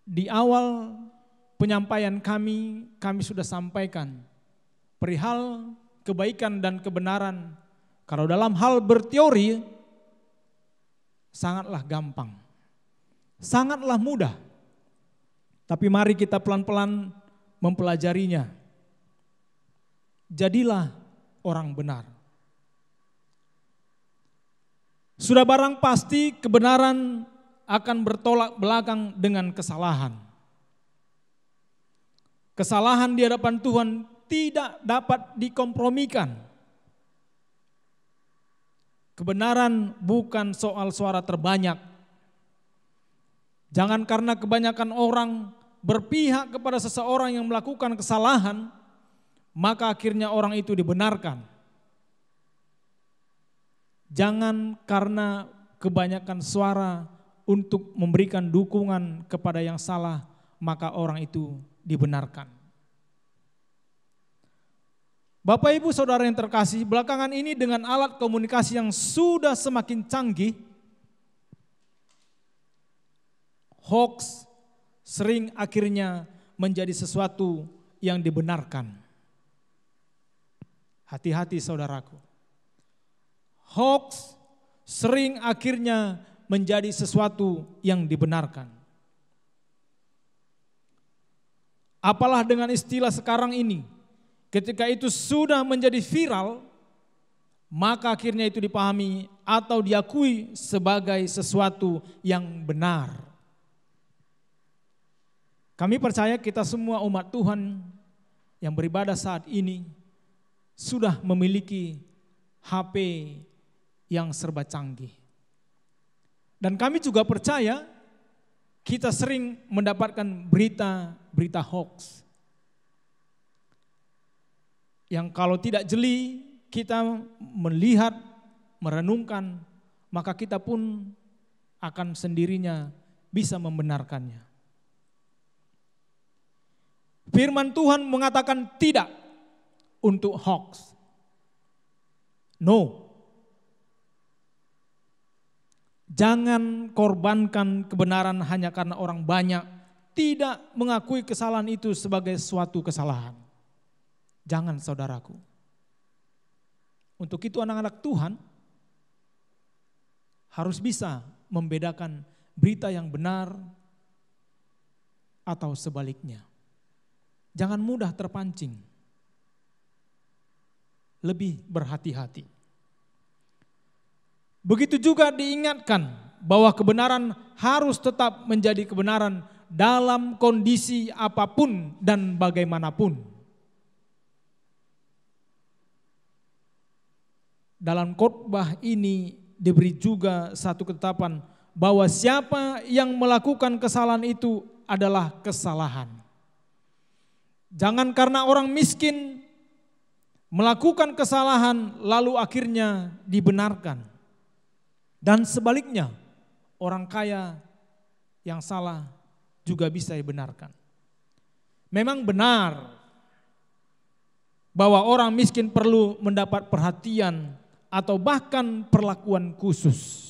di awal penyampaian kami sudah sampaikan perihal kebaikan dan kebenaran. Kalau dalam hal berteori, sangatlah gampang, sangatlah mudah. Tapi mari kita pelan-pelan mempelajarinya. Jadilah orang benar. Sudah barang pasti kebenaran akan bertolak belakang dengan kesalahan. Kesalahan di hadapan Tuhan tidak dapat dikompromikan. Kebenaran bukan soal suara terbanyak. Jangan karena kebanyakan orang berpihak kepada seseorang yang melakukan kesalahan, maka akhirnya orang itu dibenarkan. Jangan karena kebanyakan suara untuk memberikan dukungan kepada yang salah, maka orang itu dibenarkan. Bapak Ibu Saudara yang terkasih, belakangan ini dengan alat komunikasi yang sudah semakin canggih, hoax sering akhirnya menjadi sesuatu yang dibenarkan. Hati-hati saudaraku. Hoax sering akhirnya menjadi sesuatu yang dibenarkan. Apalah dengan istilah sekarang ini, ketika itu sudah menjadi viral, maka akhirnya itu dipahami atau diakui sebagai sesuatu yang benar. Kami percaya kita semua umat Tuhan yang beribadah saat ini sudah memiliki HP yang serba canggih. Dan kami juga percaya kita sering mendapatkan berita hoax. Yang kalau tidak jeli kita melihat, merenungkan, maka kita pun akan sendirinya bisa membenarkannya. Firman Tuhan mengatakan tidak untuk hoax. No. Jangan korbankan kebenaran hanya karena orang banyak tidak mengakui kesalahan itu sebagai suatu kesalahan. Jangan saudaraku. Untuk itu anak-anak Tuhan harus bisa membedakan berita yang benar atau sebaliknya. Jangan mudah terpancing. Lebih berhati-hati. Begitu juga diingatkan bahwa kebenaran harus tetap menjadi kebenaran dalam kondisi apapun dan bagaimanapun. Dalam khotbah ini diberi juga satu ketetapan bahwa siapa yang melakukan kesalahan itu adalah kesalahan. Jangan karena orang miskin melakukan kesalahan lalu akhirnya dibenarkan. Dan sebaliknya, orang kaya yang salah juga bisa dibenarkan. Memang benar bahwa orang miskin perlu mendapat perhatian atau bahkan perlakuan khusus.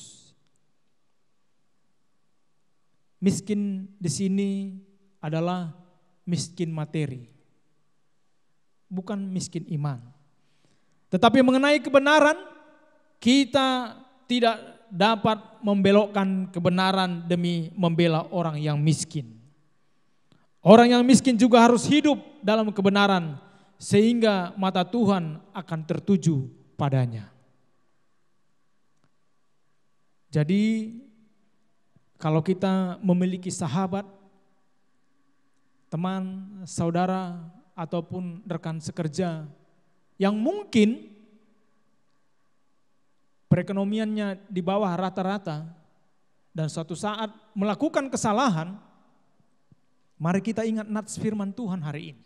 Miskin di sini adalah miskin materi, bukan miskin iman. Tetapi mengenai kebenaran, kita tidak dapat membelokkan kebenaran demi membela orang yang miskin. Orang yang miskin juga harus hidup dalam kebenaran sehingga mata Tuhan akan tertuju padanya. Jadi kalau kita memiliki sahabat, teman, saudara, ataupun rekan sekerja yang mungkin perekonomiannya di bawah rata-rata dan suatu saat melakukan kesalahan, mari kita ingat nats firman Tuhan hari ini.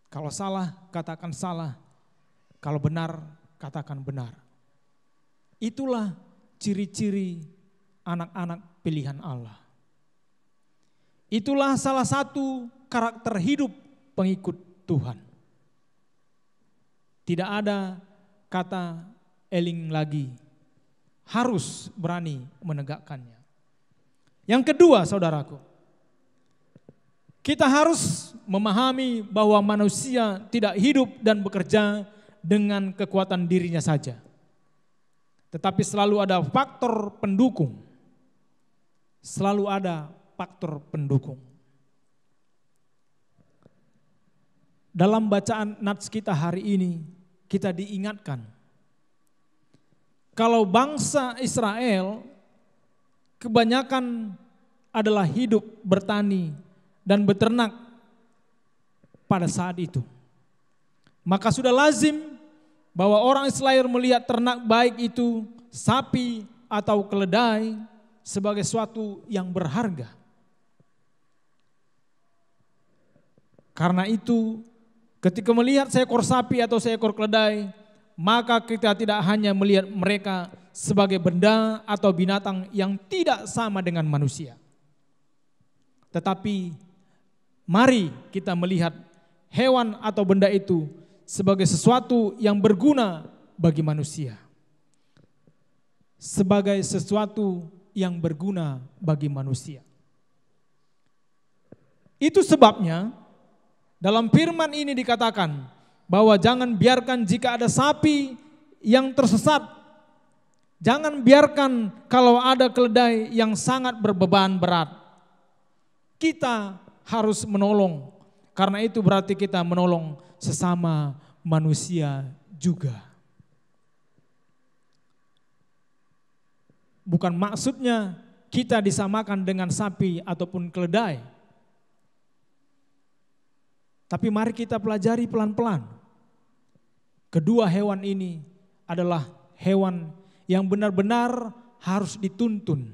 Kalau salah, katakan salah. Kalau benar, katakan benar. Itulah ciri-ciri anak-anak pilihan Allah. Itulah salah satu karakter hidup pengikut Tuhan. Tidak ada kata eling lagi, harus berani menegakkannya. Yang kedua saudaraku, kita harus memahami bahwa manusia tidak hidup dan bekerja dengan kekuatan dirinya saja. Tetapi selalu ada faktor pendukung. Selalu ada faktor pendukung. Dalam bacaan nats kita hari ini, kita diingatkan kalau bangsa Israel kebanyakan adalah hidup bertani dan beternak pada saat itu. Maka sudah lazim bahwa orang Israel melihat ternak baik itu sapi atau keledai sebagai suatu yang berharga. Karena itu ketika melihat seekor sapi atau seekor keledai, maka kita tidak hanya melihat mereka sebagai benda atau binatang yang tidak sama dengan manusia. Tetapi mari kita melihat hewan atau benda itu sebagai sesuatu yang berguna bagi manusia. Sebagai sesuatu yang berguna bagi manusia. Itu sebabnya dalam firman ini dikatakan bahwa jangan biarkan jika ada sapi yang tersesat, jangan biarkan kalau ada keledai yang sangat berbeban berat. Kita harus menolong, karena itu berarti kita menolong sesama manusia juga. Bukan maksudnya kita disamakan dengan sapi ataupun keledai. Tapi mari kita pelajari pelan-pelan. Kedua hewan ini adalah hewan yang benar-benar harus dituntun.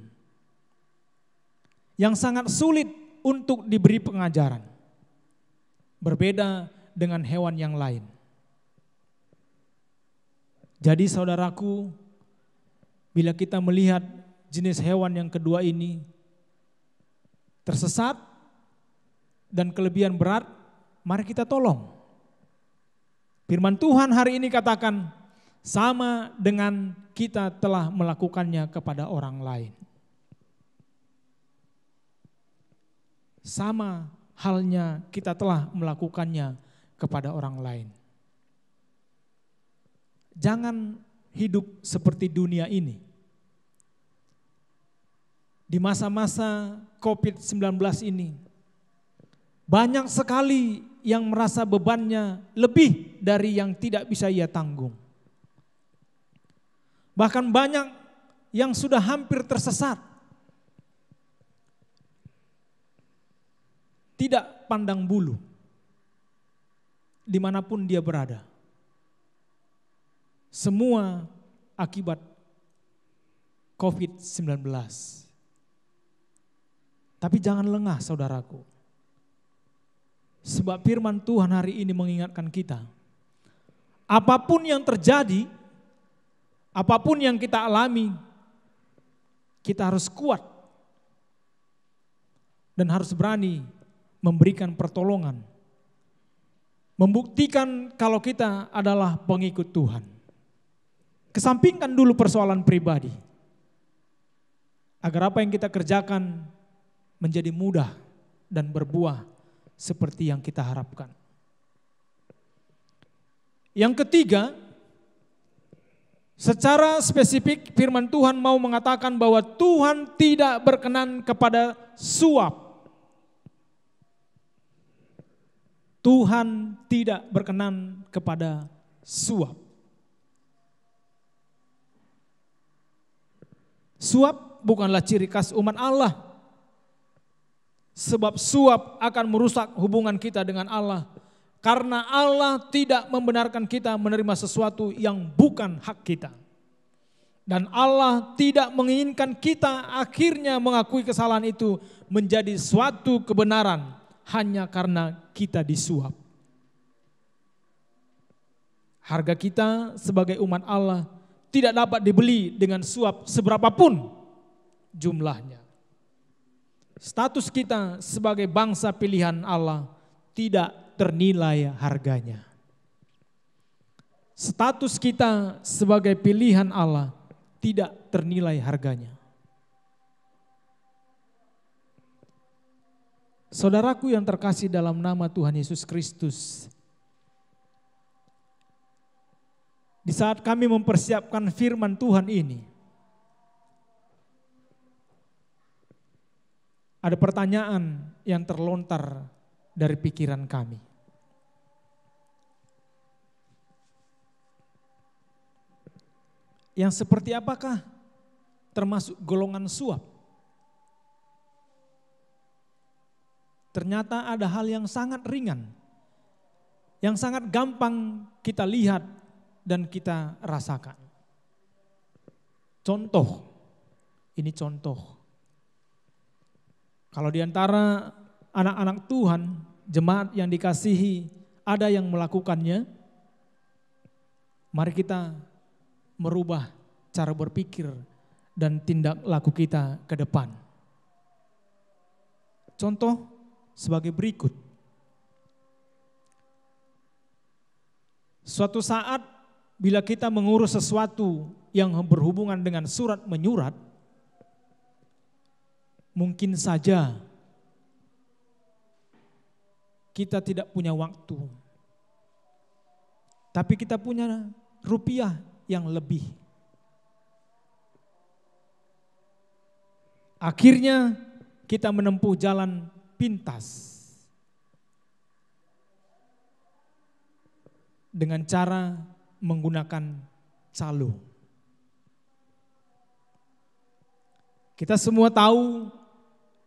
Yang sangat sulit untuk diberi pengajaran. Berbeda dengan hewan yang lain. Jadi saudaraku, bila kita melihat jenis hewan yang kedua ini tersesat dan kelebihan berat, mari kita tolong. Firman Tuhan hari ini katakan sama dengan kita telah melakukannya kepada orang lain. Sama halnya kita telah melakukannya kepada orang lain. Jangan hidup seperti dunia ini. Di masa-masa COVID-19 ini, banyak sekali yang merasa bebannya lebih dari yang tidak bisa ia tanggung. Bahkan banyak yang sudah hampir tersesat. Tidak pandang bulu, dimanapun dia berada. Semua akibat COVID-19. Tapi jangan lengah saudaraku. Sebab firman Tuhan hari ini mengingatkan kita. Apapun yang terjadi, apapun yang kita alami, kita harus kuat. Dan harus berani memberikan pertolongan. Membuktikan kalau kita adalah pengikut Tuhan. Kesampingkan dulu persoalan pribadi. Agar apa yang kita kerjakan menjadi mudah dan berbuah seperti yang kita harapkan. Yang ketiga, secara spesifik firman Tuhan mau mengatakan bahwa Tuhan tidak berkenan kepada suap. Tuhan tidak berkenan kepada suap. Suap bukanlah ciri khas umat Allah. Sebab suap akan merusak hubungan kita dengan Allah. Karena Allah tidak membenarkan kita menerima sesuatu yang bukan hak kita. Dan Allah tidak menginginkan kita akhirnya mengakui kesalahan itu menjadi suatu kebenaran hanya karena kita disuap. Harga kita sebagai umat Allah tidak dapat dibeli dengan suap seberapapun jumlahnya. Status kita sebagai bangsa pilihan Allah tidak ternilai harganya. Status kita sebagai pilihan Allah tidak ternilai harganya. Saudaraku yang terkasih dalam nama Tuhan Yesus Kristus, di saat kami mempersiapkan firman Tuhan ini, ada pertanyaan yang terlontar dari pikiran kami. Yang seperti apakah termasuk golongan suap? Ternyata ada hal yang sangat ringan, yang sangat gampang kita lihat dan kita rasakan. Contoh, ini contoh. Kalau di antara anak-anak Tuhan, jemaat yang dikasihi, ada yang melakukannya, Mari kita merubah cara berpikir dan tindak laku kita ke depan. Contoh sebagai berikut. Suatu saat bila kita mengurus sesuatu yang berhubungan dengan surat menyurat, mungkin saja kita tidak punya waktu. Tapi kita punya rupiah yang lebih. Akhirnya kita menempuh jalan pintas. Dengan cara menggunakan calo. Kita semua tahu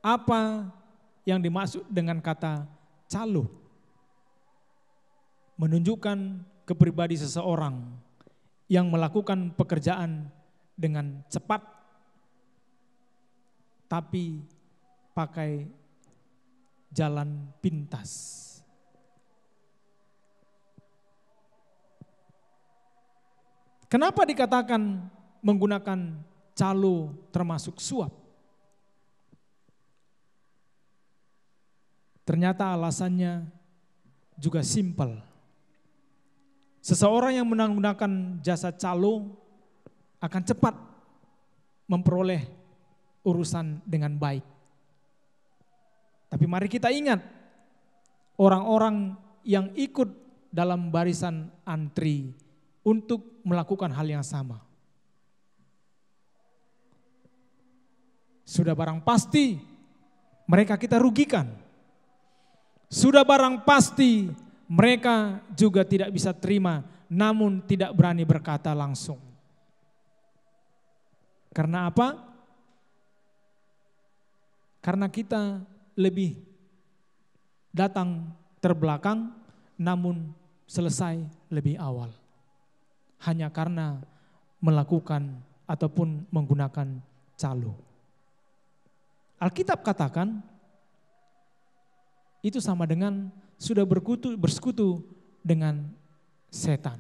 apa yang dimaksud dengan kata calo. Menunjukkan kepribadian seseorang yang melakukan pekerjaan dengan cepat, tapi pakai jalan pintas. Kenapa dikatakan menggunakan calo termasuk suap? Ternyata alasannya juga simpel. Seseorang yang menggunakan jasa calo akan cepat memperoleh urusan dengan baik. Tapi mari kita ingat, orang-orang yang ikut dalam barisan antri untuk melakukan hal yang sama. Sudah barang pasti mereka kita rugikan. Sudah barang pasti mereka juga tidak bisa terima, namun tidak berani berkata langsung. Karena apa? Karena kita lebih datang terbelakang, namun selesai lebih awal. Hanya karena melakukan ataupun menggunakan calo. Alkitab katakan itu sama dengan sudah bersekutu dengan setan.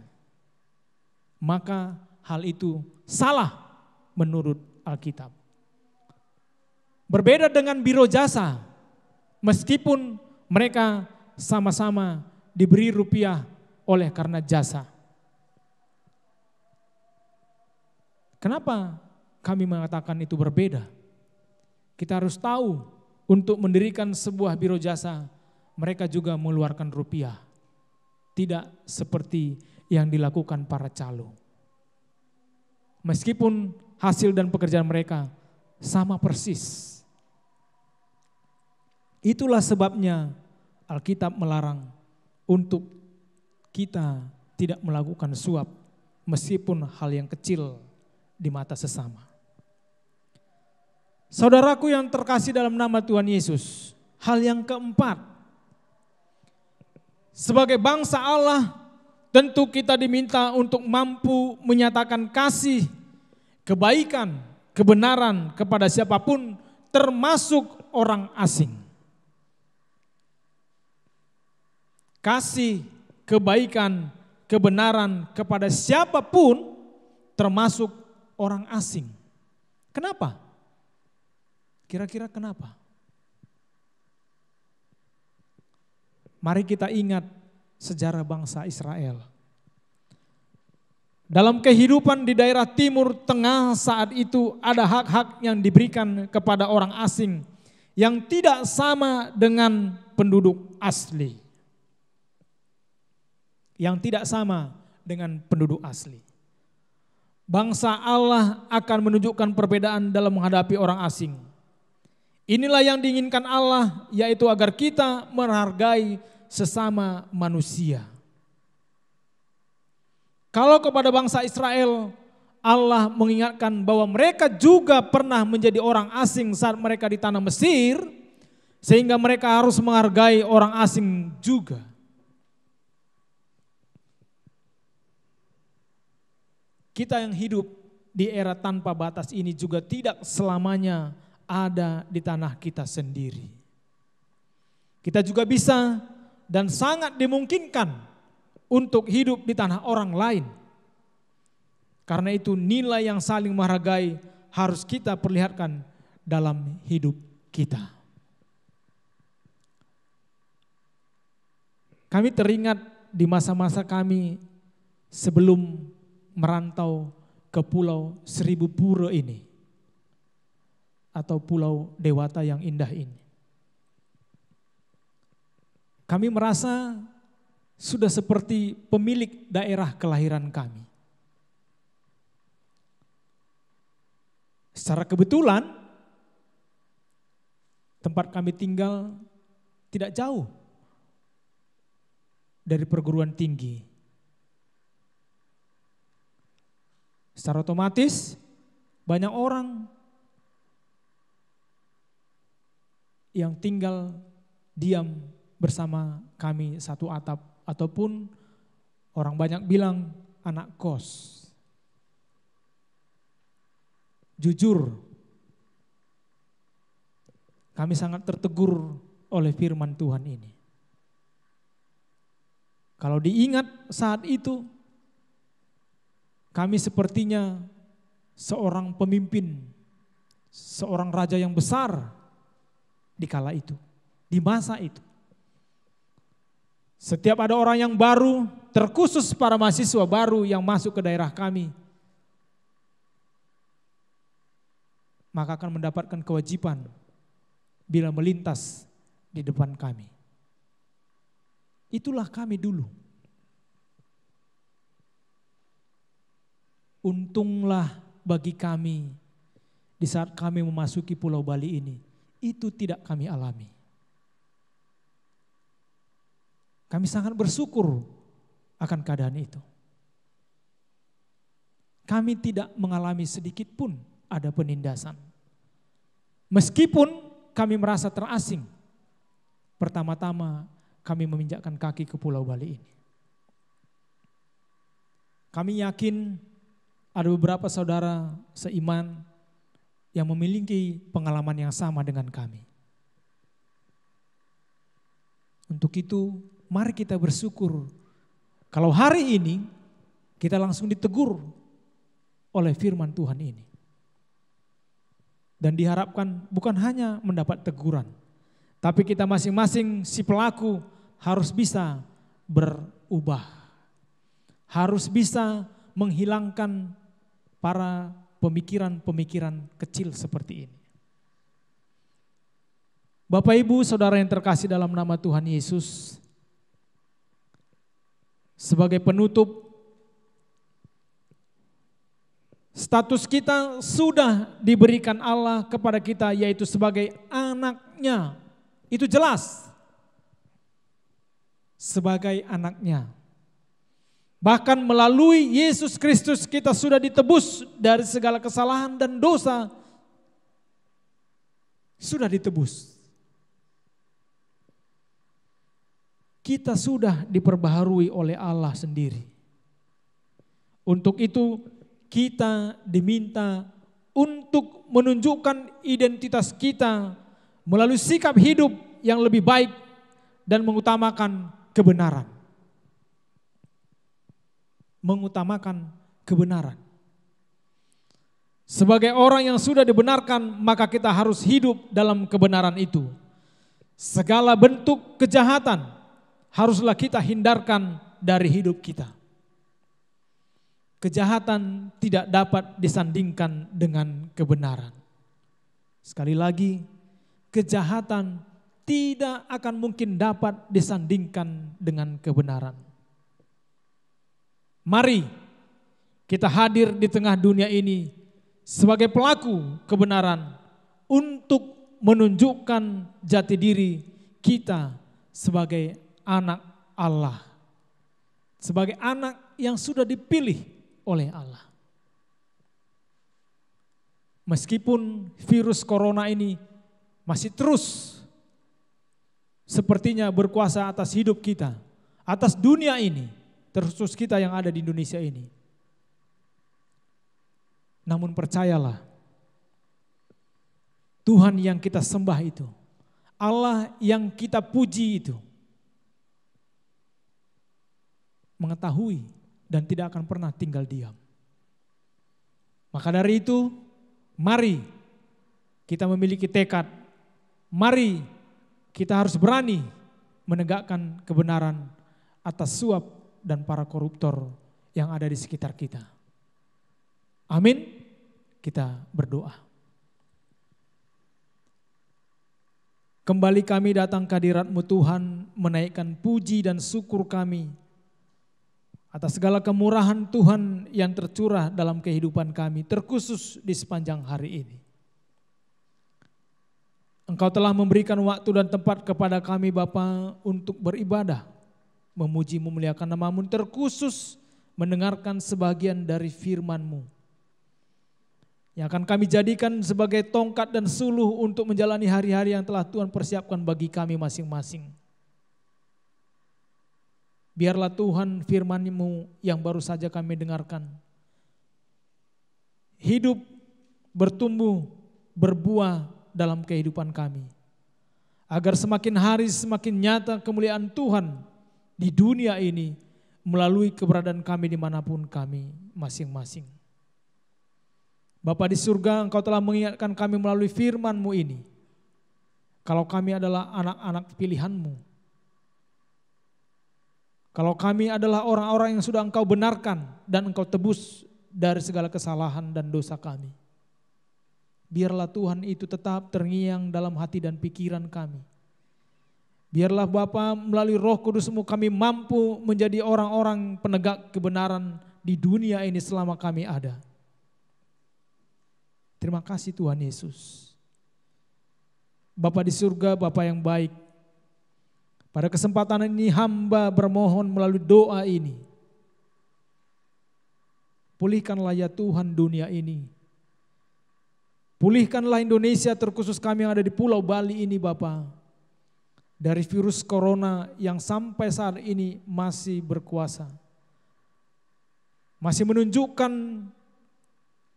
Maka hal itu salah menurut Alkitab. Berbeda dengan biro jasa, meskipun mereka sama-sama diberi rupiah oleh karena jasa. Kenapa kami mengatakan itu berbeda? Kita harus tahu untuk mendirikan sebuah biro jasa, mereka juga mengeluarkan rupiah. Tidak seperti yang dilakukan para calo. Meskipun hasil dan pekerjaan mereka sama persis. Itulah sebabnya Alkitab melarang untuk kita tidak melakukan suap meskipun hal yang kecil di mata sesama. Saudaraku yang terkasih dalam nama Tuhan Yesus, hal yang keempat, sebagai bangsa Allah tentu kita diminta untuk mampu menyatakan kasih, kebaikan, kebenaran kepada siapapun termasuk orang asing. Kasih, kebaikan, kebenaran kepada siapapun termasuk orang asing. Kenapa? Kira-kira kenapa? Mari kita ingat sejarah bangsa Israel. Dalam kehidupan di daerah Timur Tengah saat itu ada hak-hak yang diberikan kepada orang asing yang tidak sama dengan penduduk asli. Yang tidak sama dengan penduduk asli. Bangsa Allah akan menunjukkan perbedaan dalam menghadapi orang asing. Inilah yang diinginkan Allah, yaitu agar kita menghargai sesama manusia. Kalau kepada bangsa Israel, Allah mengingatkan bahwa mereka juga pernah menjadi orang asing saat mereka di tanah Mesir, sehingga mereka harus menghargai orang asing juga. Kita yang hidup di era tanpa batas ini juga tidak selamanya ada di tanah kita sendiri. Kita juga bisa dan sangat dimungkinkan untuk hidup di tanah orang lain. Karena itu nilai yang saling menghargai harus kita perlihatkan dalam hidup kita. Kami teringat di masa-masa kami sebelum merantau ke Pulau Seribu Pura ini, atau Pulau Dewata yang indah ini. Kami merasa sudah seperti pemilik daerah kelahiran kami. Secara kebetulan, tempat kami tinggal tidak jauh dari perguruan tinggi. Secara otomatis banyak orang yang tinggal diam bersama kami satu atap, ataupun orang banyak bilang anak kos. Jujur, kami sangat tertegur oleh firman Tuhan ini. Kalau diingat saat itu, kami sepertinya seorang pemimpin, seorang raja yang besar di kala itu, di masa itu. Setiap ada orang yang baru, terkhusus para mahasiswa baru yang masuk ke daerah kami, maka akan mendapatkan kewajiban bila melintas di depan kami. Itulah kami dulu. Untunglah bagi kami di saat kami memasuki Pulau Bali ini, itu tidak kami alami. Kami sangat bersyukur akan keadaan itu. Kami tidak mengalami sedikit pun ada penindasan. Meskipun kami merasa terasing, pertama-tama kami meminjakkan kaki ke Pulau Bali ini. Kami yakin ada beberapa saudara seiman yang memiliki pengalaman yang sama dengan kami. Untuk itu, mari kita bersyukur kalau hari ini kita langsung ditegur oleh firman Tuhan ini. Dan diharapkan bukan hanya mendapat teguran, tapi kita masing-masing si pelaku harus bisa berubah. Harus bisa menghilangkan para pemikiran-pemikiran kecil seperti ini. Bapak Ibu Saudara yang terkasih dalam nama Tuhan Yesus, sebagai penutup, status kita sudah diberikan Allah kepada kita, yaitu sebagai anaknya. Itu jelas. Sebagai anaknya. Bahkan melalui Yesus Kristus kita sudah ditebus dari segala kesalahan dan dosa. Sudah ditebus. Kita sudah diperbaharui oleh Allah sendiri. Untuk itu kita diminta untuk menunjukkan identitas kita melalui sikap hidup yang lebih baik dan mengutamakan kebenaran. Mengutamakan kebenaran. Sebagai orang yang sudah dibenarkan, maka kita harus hidup dalam kebenaran itu. Segala bentuk kejahatan haruslah kita hindarkan dari hidup kita. Kejahatan tidak dapat disandingkan dengan kebenaran. Sekali lagi, kejahatan tidak akan mungkin dapat disandingkan dengan kebenaran. Mari kita hadir di tengah dunia ini sebagai pelaku kebenaran untuk menunjukkan jati diri kita sebagai anak Allah. Sebagai anak yang sudah dipilih oleh Allah. Meskipun virus corona ini masih terus sepertinya berkuasa atas hidup kita, atas dunia ini, terkhusus kita yang ada di Indonesia ini. Namun percayalah, Tuhan yang kita sembah itu, Allah yang kita puji itu, mengetahui dan tidak akan pernah tinggal diam. Maka dari itu, mari kita memiliki tekad, mari kita harus berani menegakkan kebenaran atas suap dan para koruptor yang ada di sekitar kita. Amin. Kita berdoa. Kembali kami datang ke hadirat-Mu Tuhan, menaikkan puji dan syukur kami atas segala kemurahan Tuhan yang tercurah dalam kehidupan kami, terkhusus di sepanjang hari ini. Engkau telah memberikan waktu dan tempat kepada kami Bapa untuk beribadah, memuji memuliakan nama-Mu, terkhusus mendengarkan sebagian dari firman-Mu yang akan kami jadikan sebagai tongkat dan suluh untuk menjalani hari-hari yang telah Tuhan persiapkan bagi kami masing-masing. Biarlah Tuhan firman-Mu yang baru saja kami dengarkan hidup, bertumbuh, berbuah dalam kehidupan kami. Agar semakin hari semakin nyata kemuliaan Tuhan di dunia ini melalui keberadaan kami dimanapun kami masing-masing. Bapa di surga, Engkau telah mengingatkan kami melalui firman-Mu ini. Kalau kami adalah anak-anak pilihan-Mu. Kalau kami adalah orang-orang yang sudah Engkau benarkan dan Engkau tebus dari segala kesalahan dan dosa kami. Biarlah Tuhan itu tetap terngiang dalam hati dan pikiran kami. Biarlah Bapa melalui Roh Kudus-Mu kami mampu menjadi orang-orang penegak kebenaran di dunia ini selama kami ada. Terima kasih Tuhan Yesus. Bapa di surga, Bapa yang baik. Pada kesempatan ini hamba bermohon melalui doa ini. Pulihkanlah ya Tuhan dunia ini. Pulihkanlah Indonesia terkhusus kami yang ada di Pulau Bali ini Bapa. Dari virus corona yang sampai saat ini masih berkuasa. Masih menunjukkan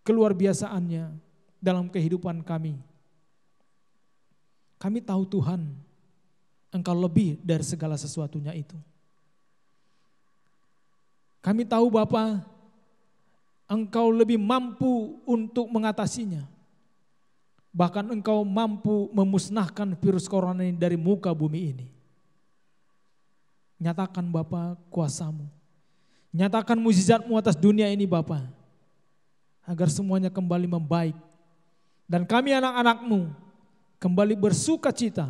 keluar biasaannya dalam kehidupan kami. Kami tahu Tuhan, Engkau lebih dari segala sesuatunya itu. Kami tahu Bapa, Engkau lebih mampu untuk mengatasinya. Bahkan Engkau mampu memusnahkan virus corona ini dari muka bumi ini. Nyatakan Bapa kuasa-Mu. Nyatakan mukjizat-Mu atas dunia ini Bapa. Agar semuanya kembali membaik. Dan kami anak-anak-Mu kembali bersuka cita,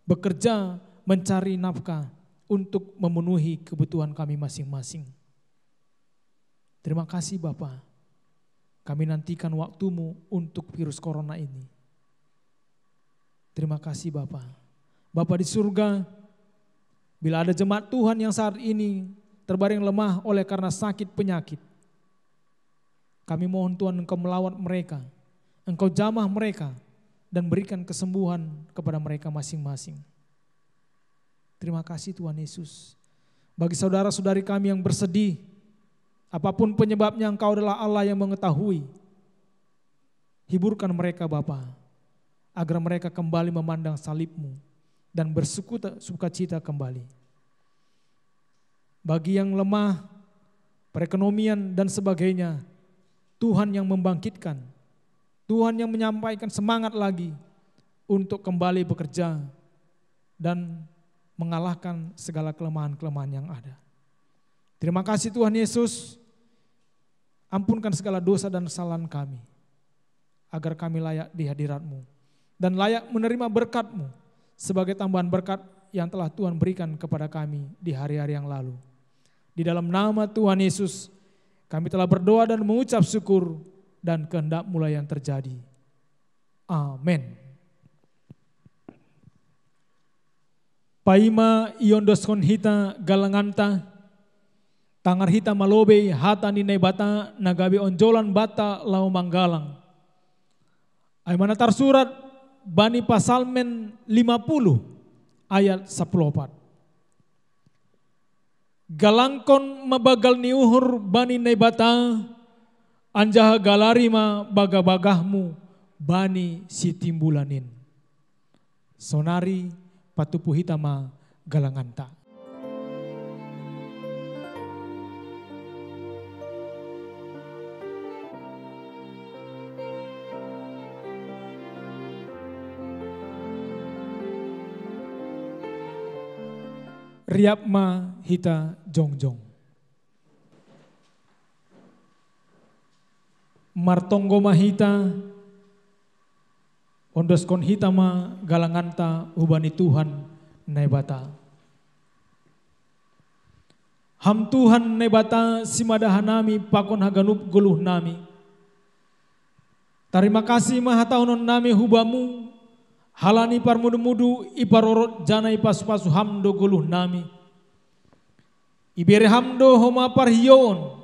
bekerja mencari nafkah untuk memenuhi kebutuhan kami masing-masing. Terima kasih Bapa. Kami nantikan waktu-Mu untuk virus corona ini. Terima kasih Bapa. Bapa di surga, bila ada jemaat Tuhan yang saat ini terbaring lemah oleh karena sakit penyakit, kami mohon Tuhan Engkau melawat mereka, Engkau jamah mereka, dan berikan kesembuhan kepada mereka masing-masing. Terima kasih Tuhan Yesus. Bagi saudara-saudari kami yang bersedih, apapun penyebabnya Engkau adalah Allah yang mengetahui. Hiburkan mereka Bapa, agar mereka kembali memandang salib-Mu dan bersuka cita kembali. Bagi yang lemah, perekonomian dan sebagainya, Tuhan yang membangkitkan, Tuhan yang menyampaikan semangat lagi untuk kembali bekerja dan mengalahkan segala kelemahan-kelemahan yang ada. Terima kasih Tuhan Yesus, ampunkan segala dosa dan kesalahan kami, agar kami layak di hadirat-Mu dan layak menerima berkat-Mu sebagai tambahan berkat yang telah Tuhan berikan kepada kami di hari-hari yang lalu. Di dalam nama Tuhan Yesus, kami telah berdoa dan mengucap syukur, dan kehendak mulai yang terjadi. Amin. Paima iondoskon hita galanganta, tangar hita malobe hata ninai bata nagabe onjolan bata lau manggalang. Aimana tersurat Bani Pasalmen 50 ayat 14. Galangkon mabagal niuhur bani nebata, anjah galarima baga-bagahmu bani sitimbulanin. Sonari patupu hitama galanganta. Riapma hita jongjong. Martonggo mahita ondoskon hitama galanganta hubani Tuhan naibata. Ham Tuhan naibata simadahanami pakon haganup guluh nami. Terima kasih mahataunon nami hubamu halani parmudu-mudu iparorot jana ipas-pasu hamdo guluh nami. Ibere hamdo homa parhiyon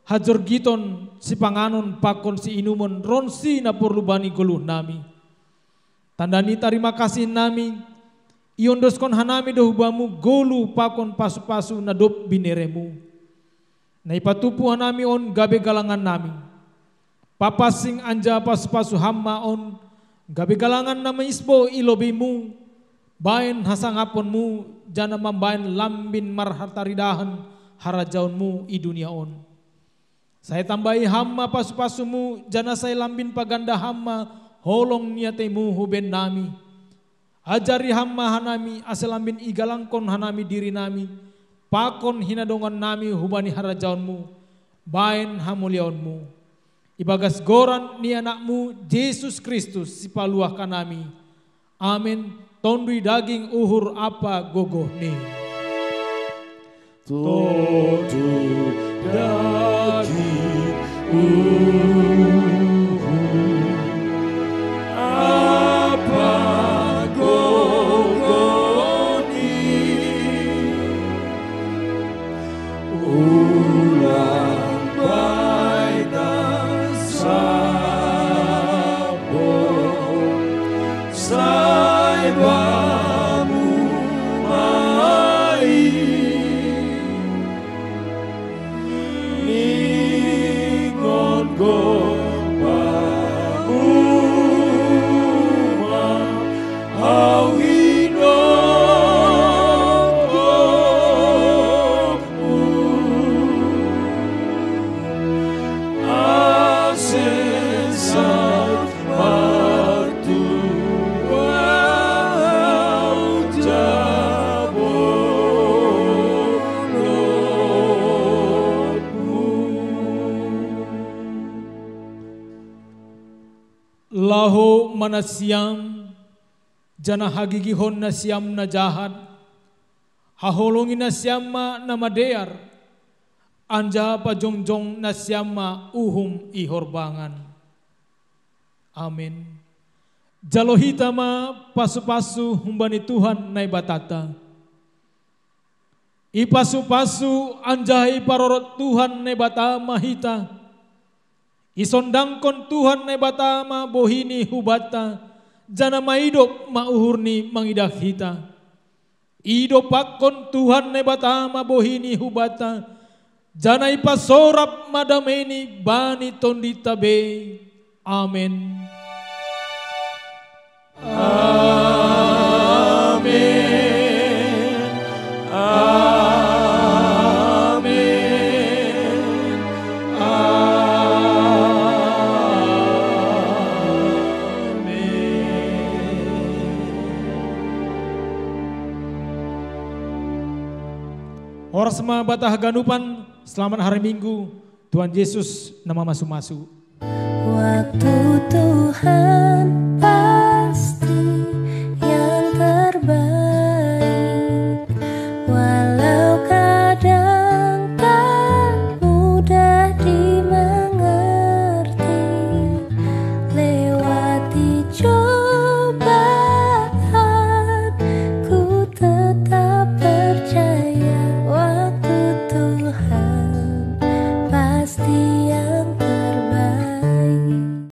hajor giton si panganon pakon si inumon ronsi na porlubani guluh nami. Tandani terima kasih nami iondoskon hanami dohubamu golu pakon pasu-pasu na dop bineremu. Na ipatupu hanami on gabe galangan nami. Papasing anja pasu-pasu hamma on gabe galangan nama isbo ilobimu. Bain hasangaponmu jana mambain lambin marhartaridahan harajaunmu i dunia on. Saya tambahi hamma pasu-pasumu jana saya lambin paganda hamma holong niatemu huben nami. Ajari hamma hanami aselambin igalangkon hanami diri nami. Pakon hinadongan nami hubani harajaunmu. Bain hamuliaunmu. Ibagas goran ni anakmu Yesus Kristus sipaluahkan nami. Amin. Tondui daging uhur apa gogoh ni. Tondu daging uhur apa gogoh ni. Ulang baita sabo saibamu mai ningon go pamuma awino asesat Laho manasiam jana hagigihon na siam na jahat haholongin na siyama na madear anja pajongjong na siyama uhum ihorbangan. Amin. Jalohita ma pasu-pasu humbani Tuhan na ibatata. Ipasu-pasu anja iparorot Tuhan na ibata mahita. Isondangkon Tuhan na batama bohini hubata jana maidop mauhurni mangidak hita. Idopakon Tuhan na batama bohini hubata jana ipasorap madameni bani tonditabe. Amen. Amen. Amen. Horas ma batah ganupan, selamat hari Minggu, Tuhan Yesus nama masu-masu. Waktu Tuhan